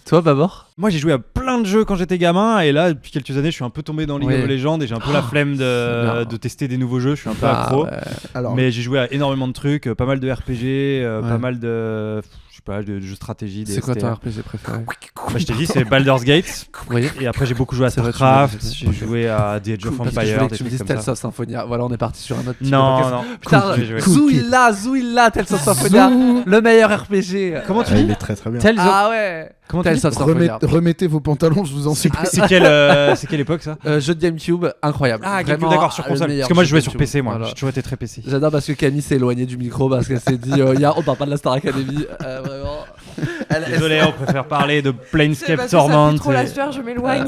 Toi, Babor? Moi j'ai joué à plein de jeux quand j'étais gamin et là depuis quelques années je suis un peu tombé dans League Oui. of Legends et j'ai un peu la flemme c'est bien. de tester des nouveaux jeux, je suis un peu Bah, accro. ouais. Alors, Mais j'ai joué à énormément de trucs, pas mal de RPG, Ouais. pas mal de je sais pas, de jeux de stratégie, des C'est quoi STR. ton RPG préféré? Bah, je t'ai dit c'est Baldur's Gate Oui. et après j'ai beaucoup joué à C'est vrai, Starcraft, tu m'as dit, j'ai ok. joué à The Age of Parce que je Empires, voulais que des tu me trucs dises comme Tales ça. of Symphonia. Voilà, on est parti sur un autre type de Non, podcast. non. Putain, J'ai joué. Zouilla, Tales of Symphonia, le meilleur RPG. Comment tu il dis est très très bien. Tales of... Ah ouais. Comment tu Tales dis of Symphonia. Remettez vos pantalons, je vous en supplie. C'est quelle époque ça? Jeu de GameCube, incroyable. Ah, GameCube, Vraiment, d'accord, sur le console. meilleur Parce que moi je jeu jouais sur GameCube. PC, moi. Voilà. J'ai toujours été très PC. J'adore parce que Camille s'est éloignée du micro parce qu'elle s'est dit on parle pas de la Star Academy. Vraiment. Désolé, on préfère parler de C'est Planescape parce que ça Torment. pue trop la et- sueur, je m'éloigne.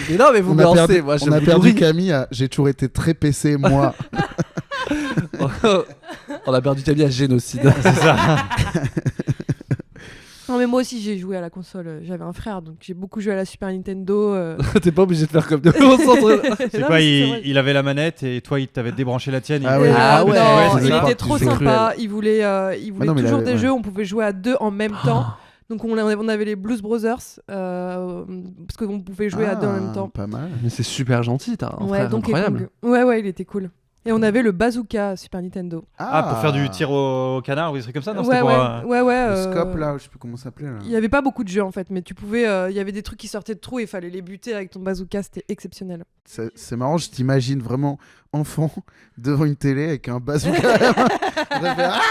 Mais non, mais vous On me a lancez. perdu, Moi, je on a vous perdu nourris. Camille. J'ai toujours été très PC, moi. On a perdu Camille à génocide. C'est ça. Non mais moi aussi j'ai joué à la console, j'avais un frère donc j'ai beaucoup joué à la Super Nintendo. T'es pas obligé de faire comme nous. C'est Non, quoi, mais vrai. il avait la manette et toi, il t'avait débranché la tienne. Ah il- ouais. Ah ouais, non, il c'est était ça. trop C'est sympa. Il voulait non, mais toujours là, des ouais. jeux. On pouvait jouer à 2 en même temps. Donc on avait les Blues Brothers parce qu'on pouvait jouer à 2 en même temps. Pas mal. Mais c'est super gentil, t'as un Ouais, frère Donkey incroyable. Kong. Ouais, il était cool. Et on avait le bazooka Super Nintendo. Ah, pour faire du tir au canard ou des trucs comme ça, non? C'était Ouais, pour, ouais. Le scope là, je sais plus comment ça s'appelait là. Il y avait pas beaucoup de jeux en fait, mais tu pouvais. Il y avait des trucs qui sortaient de trous et il fallait les buter avec ton bazooka. C'était exceptionnel. C'est marrant, je t'imagine vraiment enfant devant une télé avec un bazooka à la main. En train de faire,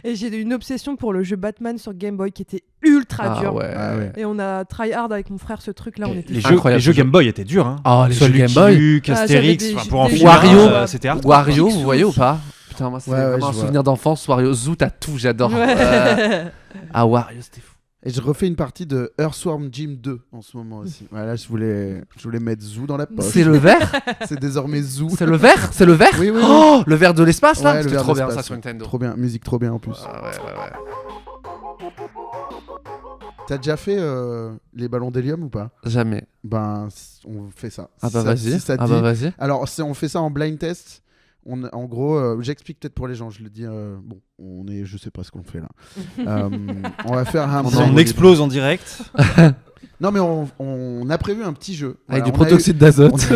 Et j'ai eu une obsession pour le jeu Batman sur Game Boy qui était ultra dur. ouais. Ah ouais. Et on a try hard avec mon frère ce truc là. On était Incroyable, les jeux ce jeu. Game Boy étaient durs. Hein. Oh, les Soit jeux Game Lucky Boy. Luke, Ah, Astérix, j'avais enfin, pour en des finir, Wario. c'était hard. Wario, Picsou. vous voyez ou pas? Putain, moi c'est Ouais, vraiment un je souvenir d'enfance. Wario, Zoo, t'as tout, j'adore. Ouais. Ah, Wario, c'était fou. Et je refais une partie de Earthworm Jim 2 en ce moment aussi. Voilà, je voulais mettre Zoo dans la poche. C'est le vert? C'est désormais Zoo. C'est le vert? C'est le vert? Oui, oui, oui. Oh, le vert de l'espace là? Ouais, le C'était verre trop bien d'espace, ça sur ouais. Nintendo. Trop bien, musique trop bien en plus. Ah, ouais. T'as déjà fait les ballons d'hélium ou pas? Jamais. Ben, on fait ça. Ah bah Si ça- vas-y. si ça te Ah bah dit. vas-y. Alors, on fait ça en blind test. En gros, j'explique peut-être pour les gens. Je le dis. Bon, je sais pas ce qu'on fait là. On va faire un. On explose en direct. Non, mais on a prévu un petit jeu. Avec du Voilà, on a eu- protoxyde d'azote.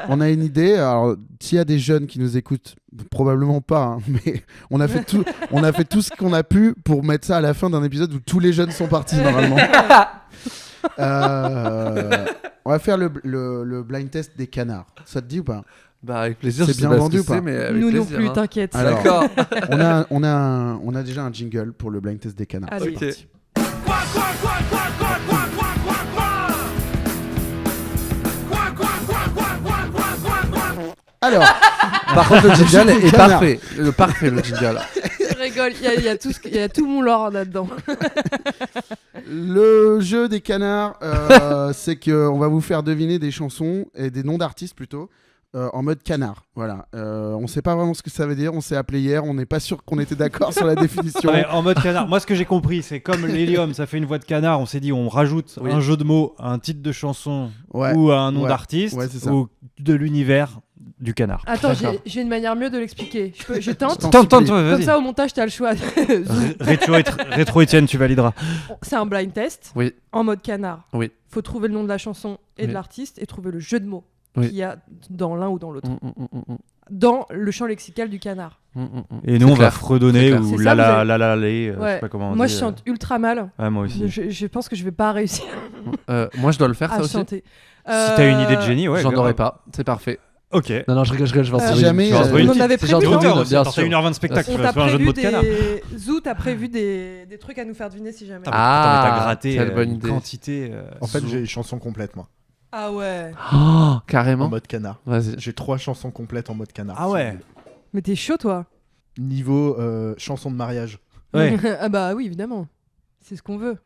On a une idée. Alors, s'il y a des jeunes qui nous écoutent, probablement pas, hein, mais on a fait tout ce qu'on a pu pour mettre ça à la fin d'un épisode où tous les jeunes sont partis normalement. On va faire le blind test des canards. Ça te dit ou pas? Bah avec plaisir. C'est je sais bien pas ce vendu que ou pas c'est, mais avec Nous non plaisir, plus, hein. t'inquiète. Alors, D'accord. on a déjà un jingle pour le blind test des canards. Allez. Ok. Alors, Par contre, le jingle Jingle est canard. parfait. Parfait, le jingle. Je rigole, il y a tout mon lore là-dedans. le jeu des canards, c'est qu'on va vous faire deviner des chansons et des noms d'artistes plutôt. En mode canard, voilà. On sait pas vraiment ce que ça veut dire. On s'est appelé hier, on n'est pas sûr qu'on était d'accord sur la définition. Ouais, en mode canard. Moi, ce que j'ai compris, c'est comme l'hélium, ça fait une voix de canard. On s'est dit, on rajoute Oui. un jeu de mots, un titre de chanson Ouais. ou un nom Ouais. d'artiste Ouais, c'est ça. ou de l'univers du canard. Attends, D'accord. j'ai une manière mieux de l'expliquer. Je tente. T'en Tente, supplie. vas-y. Comme ça, au montage, t'as le choix. Rétro Étienne, tu valideras. C'est un blind test Oui. en mode canard. Oui. Faut trouver le nom de la chanson et de Oui. l'artiste et trouver le jeu de mots Oui. qu'il y a dans l'un ou dans l'autre. Mm. Dans le champ lexical du canard. Et nous, on va clair. fredonner C'est clair. ou C'est la ça, la vous la la les, je Ouais. sais pas comment on Moi, dit, je chante ultra mal. Ouais, moi aussi. Je pense que je vais pas réussir Moi, je dois le faire, ça à aussi. chanter. Si t'as une idée de génie, ouais. J'en grave. aurais pas. C'est parfait. Ok. Non, je rigole, je vais en Si trouver jamais, une. Je vais en trouver on une en petite. avait C'est genre prévu, de non Dune, bien T'as sûr. 1h20 de spectacle, On tu t'a vas faire un jeu de prévu mots de canard. Zou, t'as prévu des trucs à nous faire deviner si jamais. Attends, mais t'as Ah, gratté quelle bonne une idée. quantité. En fait, Zou. j'ai une chanson complète, moi, Ah ouais. Oh, en carrément. mode canard. Vas-y. J'ai 3 chansons complètes en mode canard. Ah si ouais. vous voulez. Mais t'es chaud, toi. Niveau chanson de mariage. Ouais. Ah bah oui, évidemment. C'est ce qu'on veut.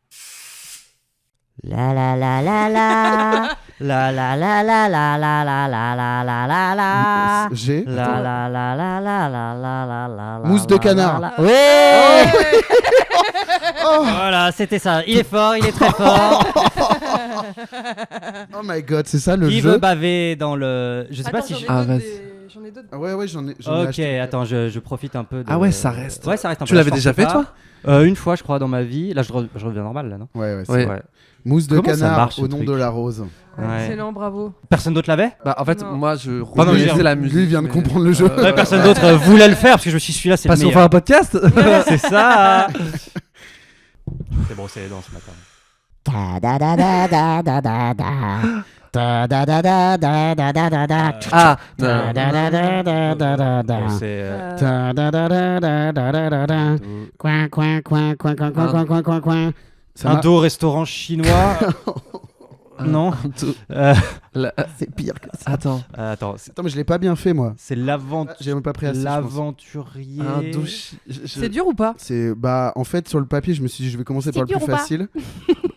La la la la la la la la la la la la la la la la la J'ai. la la la la la la la la la Mousse de canard. Oui. Voilà, c'était ça. Il est fort, il est très fort. Oh my god, c'est ça le Qui jeu. veut baver dans le... Je sais pas si... Ah, vas-y. J'en ai d'autres. Ah ouais, j'en ai Ok, acheté. attends, je profite un peu de... Ah ouais, ça reste. Ouais, ça reste un peu. Tu Là, l'avais je déjà force fait, pas. toi Une fois, je crois, dans ma vie. Là, je reviens normal, là, non? Ouais, c'est Oui. vrai. Mousse de Comment ça canard marche, ce au nom truc de la rose. Ouais. Excellent, bravo. Personne d'autre l'avait? Bah, en fait, Non. moi, je non, mais relisais j'ai- la musique. Lui vient de mais- comprendre le jeu. Ouais, personne d'autre voulait le faire parce que je me suis dit, celui-là, c'est le Parce qu'on fait meilleur. un podcast. C'est ça. C'est brossé les dents ce matin. Ta da da da da da da da. Ta da da da da da da da da. Ah, Ta da da da da da da da. Bon, c'est Ta da da da da da da da da. Coin, coin, coin, coin, coin, coin, coin, coin, coin, coin. Ça un m'a- dos restaurant chinois. Non. C'est pire que ça. Attends. Attends, Attends, mais je l'ai pas bien fait, moi. c'est J'ai même pas pris assez. je pense. l'aventurier. Un douche. C'est dur ou pas? C'est bah en fait sur le papier, je me suis dit je vais commencer par le dur plus ou pas facile.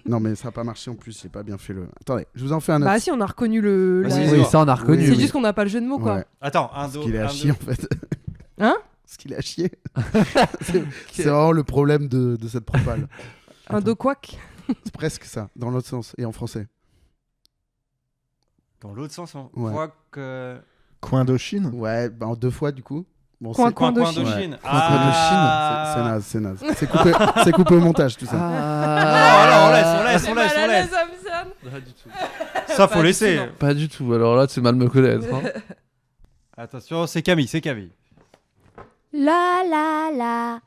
Non mais ça a pas marché en plus, j'ai pas bien fait le. Attendez, je vous en fais un autre. Bah si, on a reconnu le... Ah, la- si, Oui, ça, on a reconnu. Oui, C'est oui. juste qu'on n'a pas le jeu de mots, quoi. Ouais, Attends, un parce dos. qu'il est à un chier en dos. fait. Parce qu'il a chié. C'est vraiment le problème de cette propale. Un dos quack. C'est presque ça, dans l'autre sens, et en français. Dans l'autre sens, on Ouais. voit que. Coin d'Ochine. Ouais, bah en 2 fois du coup. Bon, Coin, c'est coin d'Ochine. d'Ochine. Coin d'Ochine, c'est naze. C'est coupé au montage tout ça. Alors, on laisse. Amziane. Pas du tout. Ça, faut Pas du laisser. tout, non. Pas du tout. Alors là, c'est mal me connaître. Hein. Attention, c'est Camille. La la la,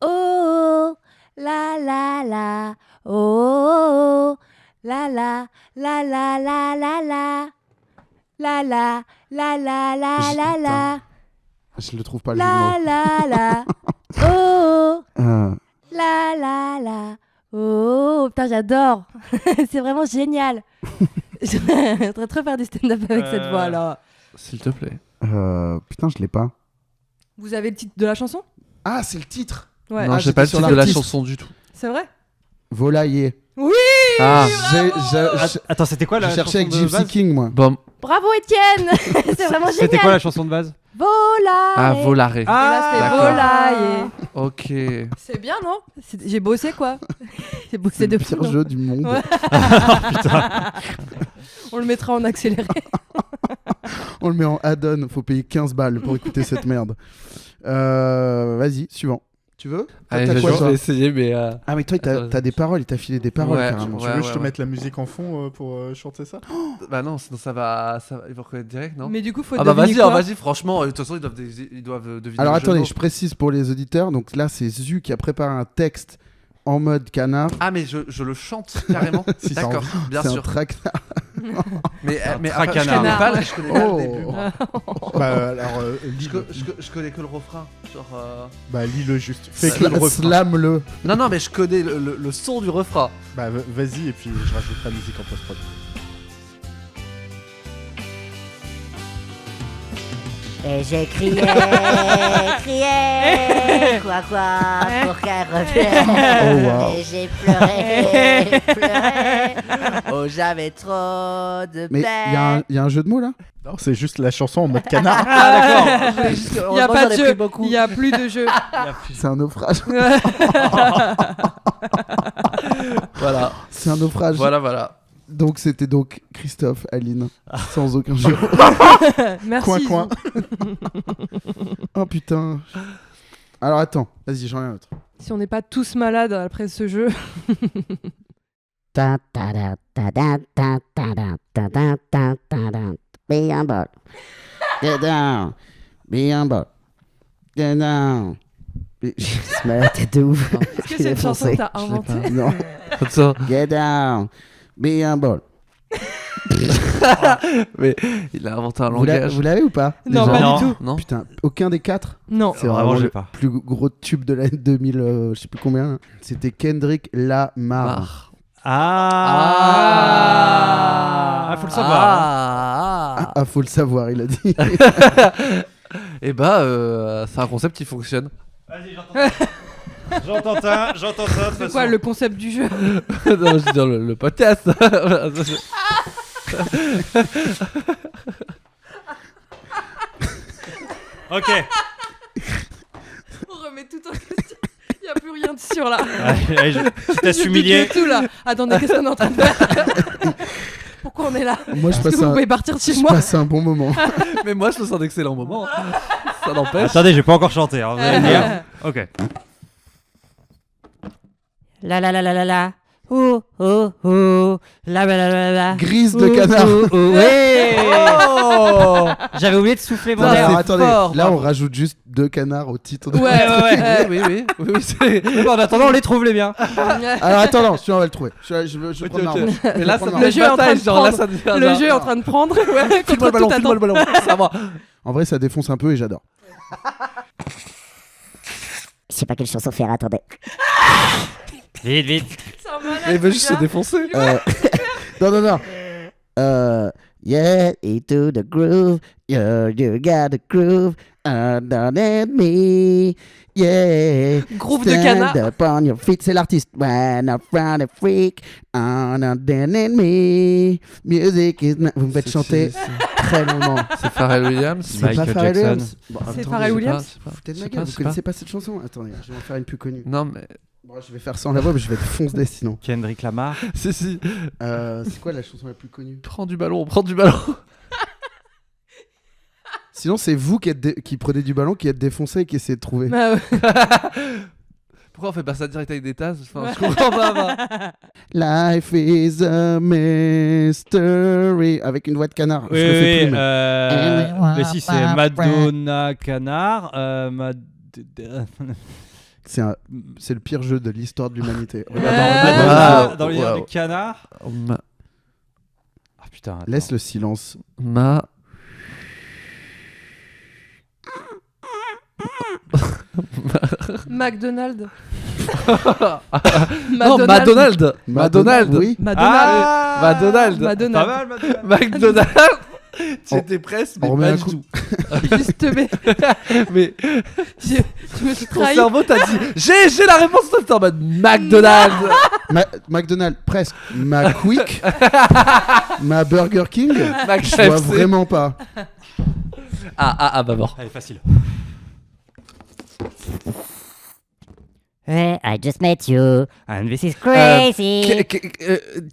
oh, la la la, oh, la la la la la la la, la la la la la la, Je le trouve pas le jeu de la mots. la la, oh, Ah. la la la, oh, putain j'adore, c'est vraiment génial. Je voudrais trop faire du stand-up avec cette voix là. S'il te plaît. Putain, je l'ai pas. Vous avez le titre de la chanson? Ah, c'est le titre. Ouais. Non, Ah, j'ai pas le j'étais titre sur de la l'artiste. chanson du tout. C'est vrai? Volailler. Oui. Ah, Attends, c'était quoi la J'ai cherché chanson avec de Gypsy base King, moi. bon. Bravo Étienne, c'est vraiment génial. C'était quoi la chanson de base? Volaille. Ah, Volaré. Et là, c'était d'accord. volaille. Ok. C'est bien, non? J'ai bossé, quoi. J'ai bossé C'est de le fou. pire non jeu du monde. Ouais. On le mettra en accéléré. On le met en add-on. Faut payer 15 balles pour écouter cette merde. Vas-y, suivant. Tu veux? Allez, T'as je quoi, toi vais essayer, mais. Ah, mais toi, t'as des paroles. Il t'a filé des paroles, Ouais, carrément. Tu ouais, veux que je te ouais. mette la musique en fond pour chanter ça? Bah non, sinon ça va. Ils vont reconnaître direct, non? Mais du coup, faut Ah bah deviner vas-y, quoi. vas-y, franchement, de toute façon, ils doivent deviner. Alors le jeu de attendez, mots. je précise pour les auditeurs. Donc là, c'est Zu qui a préparé un texte en mode canard. Ah, mais je le chante carrément. Si t'as D'accord, envie. bien C'est un sûr. traquenard. Mais traquenard. après, je connais pas, je connais pas Oh. le début. moi. Bah alors, Je connais que le refrain. Genre. bah lis-le juste. Fais que le refrain. Slam-le. Non, mais je connais le son du refrain. Bah vas-y et puis je rajoute la musique en post-prod. Et j'ai crié, quoi, pour qu'elle revienne. Oh, wow. Et j'ai pleuré, oh j'avais trop de Mais peine. il y a un jeu de mots là? Non, c'est juste la chanson en mode canard. Ah, d'accord. Il n'y a pas de jeu. Il n'y a plus de jeu. C'est un naufrage. Voilà. C'est un naufrage. Voilà. Donc c'était donc Christophe, Aline, sans aucun jeu. Merci. Coin. Oh putain. Alors attends, vas-y, j'en ai un autre. Si on n'est pas tous malades après ce jeu. Ta ta da ta da ta ta da ta da ta ta da. Be un bol. Get down. Be un bol. Get down. Je me la tête de ouf. Est-ce que c'est une chanson que t'as inventée? Non. Attends. Get down. Be un bol. Mais il a inventé un Vous langage. l'avez ou pas? Non, déjà pas Non. du tout. Non. Putain, aucun des 4? Non. C'est Vraiment, vraiment j'ai le pas. plus gros tube de l'année 2000, je sais plus combien. Là. C'était Kendrick Lamar. Marre. Ah, faut le savoir. Ah, faut le savoir, il a dit. Et bah, c'est un concept qui fonctionne. Vas-y, j'entends ça. J'entends ça. C'est quoi le concept du jeu? Non, je veux dire le podcast. Ok. On remet tout en question. Il n'y a plus rien de sûr là. Allez, tu t'es Je humilié. pique tout là. Attendez, qu'est-ce qu'on est en train de faire? Pourquoi on est là? Moi, je Est-ce que passe vous pouvez partir de chez je moi? passe un bon moment. Mais moi, je passe un excellent moment. Ça n'empêche. Attendez, j'ai pas encore chanté. Hein, vous allez me dire. Ok. La la la la la la. Oh oh oh. La la la la la. Grise de canard. Ouais. J'avais oublié de souffler mon Non, air. alors, attendez, fort, là bravo. on rajoute juste 2 canards au titre. De... Ouais. Oui, c'est. Bon, en attendant, on les trouve les biens. Alors attends, non, celui-on va le trouver. Je prends ma revanche. Mais là, ça Le devient jeu est en train bataille, de genre là, prendre. ça devient. Le jeu est en train de prendre. Ouais, File-moi le ballon, toute file-moi le ballon. Ça va. En vrai, ça défonce un peu et j'adore. Je sais pas quelle chanson faire, attendez. Vite. C'est un malade, Mais il veut ce juste gars. se défoncer. Non. Yeah, into the groove. You got the groove. Underneath me. Yeah. Groove de canard. Stand up on your feet. C'est l'artiste. When I'm from the freak. Underneath me. Music is not... Vous me faites chanter très longuement. C'est Pharrell Williams. C'est pas Michael Pharrell Jackson. Williams. Bon, C'est attendez, Pharrell je- Williams. Foutez de Je ma sais gueule, pas, vous c'est connaissez pas cette chanson? Attendez, je vais en faire une plus connue. Non, mais. Bon, je vais faire sans la voix, mais je vais te foncer sinon. Kendrick Lamar. Si. C'est quoi la chanson la plus connue? Prends du ballon, prends du ballon. Sinon, c'est vous qui prenez du ballon, qui êtes défoncé et qui essayez de trouver. Bah ouais. Pourquoi on fait pas ça direct avec des tasses? Enfin, Ouais. je comprends pas. moi. Life is a mystery. Avec une voix de canard. Oui, je le fais oui, plus, mais... mais si, c'est Madonna Canard. C'est le pire jeu de l'histoire de l'humanité. Ouais. Regarde, Wow. Dans l'univers Wow. du canard. Ah putain. attends. laisse le silence. McDonald's. Non, McDonald's. McDonald's. Oui. Madonna. McDonald's. Madonna. Pas mal, Madonna. McDonald's. J'étais presque, mais on remet pas un du coup. tout. Juste mais Mais je me suis ton trahi. cerveau t'a dit j'ai la réponse tout le temps en mode McDonald's. McDonald's, presque. Ma Quick. Ma Burger King. Je vois KFC. vraiment pas. Ah, bah bon. Allez, facile. Hey, I just met you, and this is Euh, crazy.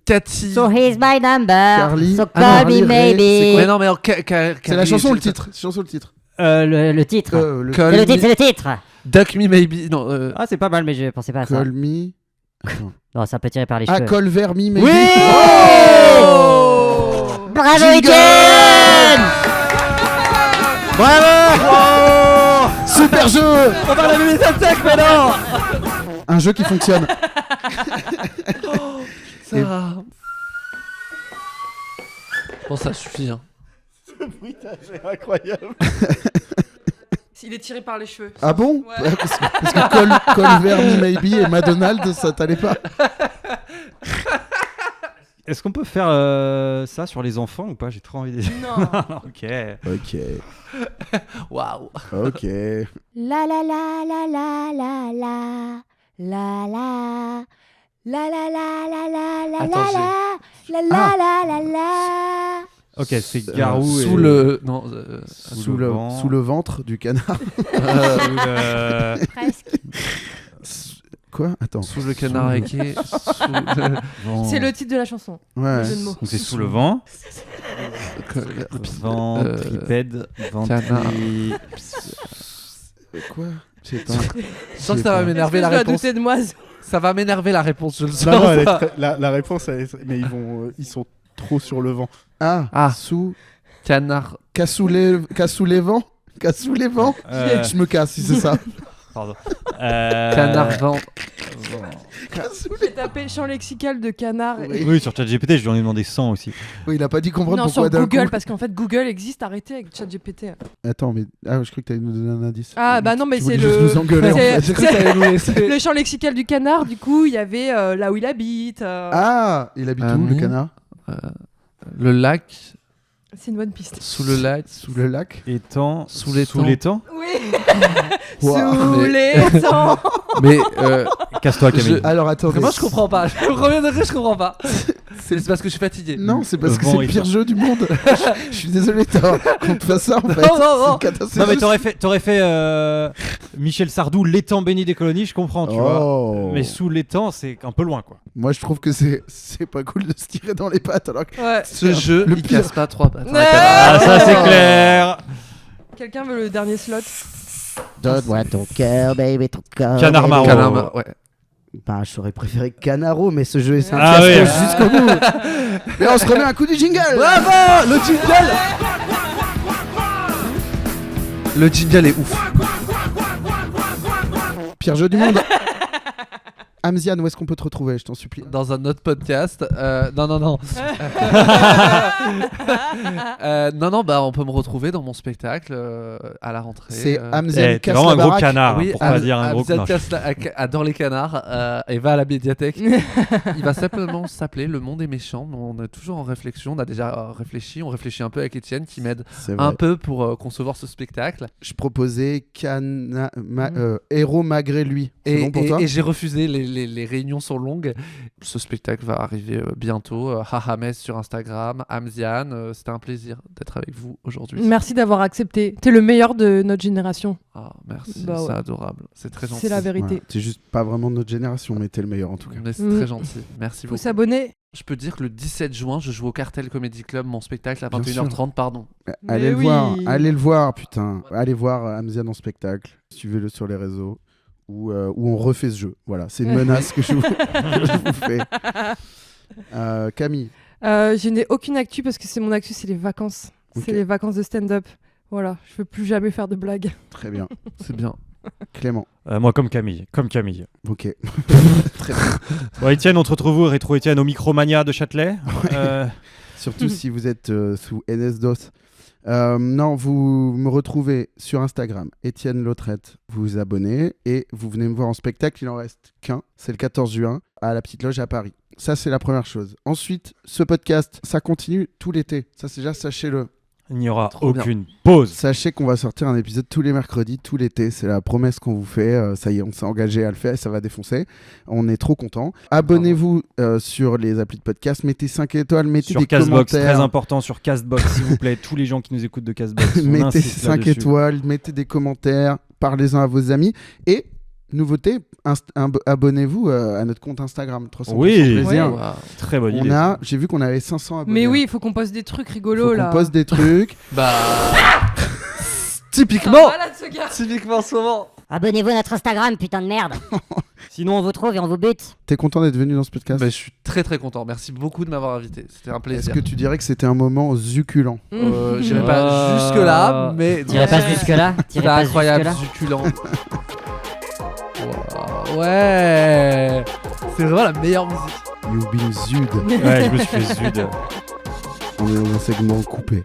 Cathy. So here's my number. Carly. So Ah, call Carly me Rae, maybe. Mais non, mais en C'est la chanson ou le titre? C'est chanson ou le titre? Le titre. Le C'est le titre, c'est le titre. Duck Me Maybe. Non, Ah, c'est pas mal, mais je pensais pas à ça. Call me. Attends. Non, ça peut tirer par les Ah, cheveux. Call Ver Me, maybe. Oui. Oh Bravo, Jingle. Etienne. Bravo. Super jeu. on va la les attaques maintenant. Un jeu qui fonctionne. Ça. Bon, ça suffit. Hein. C'est incroyable. Il est tiré par les cheveux. Ah bon? Ouais. Ouais, parce que Call Ver Me, maybe et McDonald's, ça t'allait pas? Est-ce qu'on peut faire ça sur les enfants ou pas? J'ai trop envie de. Non. Ok. Ok. Waouh. Ok. La la la la la la la la la la la la la la la Attends, la la la la la. Ok, c'est Garou Sous et... le. Non. Sous le, vent. sous le ventre du canard. Sous le... Presque. Quoi? Attends. Sous le canard équé. vent. C'est le titre de la chanson. Ouais. Le jeu de mots. Donc c'est sous le vent. Ventripède. Ventri... Quoi? Je sais pas. Je sens que ça va m'énerver la Est-ce que je dois réponse. douter de moi. Ça va m'énerver la réponse, je le sens. Non, non, la réponse, mais ils sont trop sur le vent. Ah. Sous. Canard. Cassous les vents. Cassous les vents. Je me casse si c'est ça. Pardon. Canard vent. J'ai tapé champ lexical de canard. Oui. Oui, sur ChatGPT, je lui en ai demandé 100 aussi. Oui, il a pas dit comprendre Non, pourquoi sur d'un Google, coup. parce qu'en fait, Google existe. Arrêtez avec ChatGPT. Attends, mais. Ah, je crois que t'allais nous donner un indice. Ah, bah non, mais Tu c'est voulais juste le. nous engueuler, en c'est- fait. J'ai cru que t'allais nous laisser. Le champ lexical du canard, du coup, il y avait là où il habite. Ah, il habite où, le Ami. canard? Le lac. C'est une bonne piste. Sous le lac. Sous le lac. Étang. Sous les Sous temps. l'étang. Oui. Wow. Sous Mais- les temps. Mais. Casse-toi, Camille. Alors attendez. Moi, je comprends pas. Le premier degré, je comprends pas. C'est parce que je suis fatigué. Non, c'est parce que vent c'est le et pire temps. jeu du monde. Je suis désolé, qu'on te fasse ça en fait. Non, non, C'est non. une catastrophe. Non, mais t'aurais fait Michel Sardou, l'étang béni des colonies, je comprends, tu vois. Oh. Mais sous l'étang, c'est un peu loin, quoi. Moi, je trouve que c'est pas cool de se tirer dans les pattes alors que Ouais. Ce jeu, le il pire. casse pas 3 pattes. Ah, ça, c'est clair. Quelqu'un veut le dernier slot? Donne-moi ton cœur, baby, ton cœur. Canard baby. marron. Canard, ouais. bah, j'aurais préféré Canaro, mais ce jeu est un Ah fiasco oui. jusqu'au bout. Et on se remet un coup du jingle. Bravo. Le jingle. Le jingle est ouf. Pire jeu du monde. Amziane, où est-ce qu'on peut te retrouver? Je t'en supplie. Dans un autre podcast. Non. Non, bah on peut me retrouver dans mon spectacle à la rentrée. C'est Amziane T'es casse vraiment la un gros baraque. canard, Oui, pour pas dire un gros Amziane canard. adore les canards et va à la médiathèque. Il va simplement s'appeler Le Monde est méchant. On est toujours en réflexion. On a déjà réfléchi. On réfléchit un peu avec Étienne qui m'aide C'est vrai. un peu pour concevoir ce spectacle. Je proposais Héros malgré lui. C'est bon pour toi? Et j'ai refusé les les réunions sont longues. Ce spectacle va arriver bientôt. Hahames sur Instagram, Amziane. C'était un plaisir d'être avec vous aujourd'hui. Merci d'avoir accepté. T'es le meilleur de notre génération. Ah, merci, Bah ouais. c'est adorable. C'est très gentil. C'est la vérité. Ouais, t'es juste pas vraiment de notre génération, mais t'es le meilleur en tout cas. Mais c'est très gentil. Merci Faut beaucoup. s'abonner. Je peux dire que le 17 juin, je joue au Cartel Comedy Club, mon spectacle à Bien 21h30, pardon. Allez le oui. voir, allez le voir, putain. Allez voir Amziane en spectacle. Suivez-le sur les réseaux où on refait ce jeu. Voilà, c'est une menace que je vous fais. Camille. Je n'ai aucune actu parce que mon actu, c'est les vacances. Ok. C'est les vacances de stand-up. Voilà, je veux plus jamais faire de blagues. Très bien. C'est bien. Clément. Moi, comme Camille. Ok. Très bien. Bon, Étienne, on te retrouve où, Rétro Étienne, au Micromania de Châtelet. Surtout si vous êtes sous NS-DOS. Non, vous me retrouvez sur Instagram, Étienne Lautrette. Vous vous abonnez et vous venez me voir en spectacle. Il en reste qu'un. C'est le 14 juin à la Petite Loge à Paris. Ça, c'est la première chose. Ensuite, ce podcast, ça continue tout l'été. Ça, c'est déjà, sachez-le. Il n'y aura Trop aucune pause. Sachez qu'on va sortir un épisode tous les mercredis, tout l'été. C'est la promesse qu'on vous fait. Ça y est, on s'est engagé à le faire et ça va défoncer. On est trop contents. Abonnez-vous sur les applis de podcast. Mettez 5 étoiles, mettez Sur des Castbox, commentaires. très important, sur Castbox, s'il vous plaît. Tous les gens qui nous écoutent de Castbox, on Mettez insiste 5 là-dessus. étoiles, mettez des commentaires, parlez-en à vos amis. Et, nouveauté, abonnez-vous à notre compte Instagram. 300% Oui. plaisir. Wow. Très bonne idée. J'ai vu qu'on avait 500 abonnés. Mais oui, il faut qu'on poste des trucs rigolos Faut là. qu'on poste des trucs. Bah. Typiquement. Ce gars. Typiquement en ce moment. Abonnez-vous à notre Instagram, putain de merde. Sinon on vous trouve et on vous bute. T'es content d'être venu dans ce podcast? Bah, je suis très très content. Merci beaucoup de m'avoir invité. C'était un Est-ce plaisir. que tu dirais que c'était un moment succulent? J'irai pas jusque-là, mais. T'irais pas jusque-là. C'était incroyable, succulent. Wow, ouais. C'est vraiment la meilleure musique. You've been Zud. Ouais, je me suis fait zud. On est dans un segment coupé.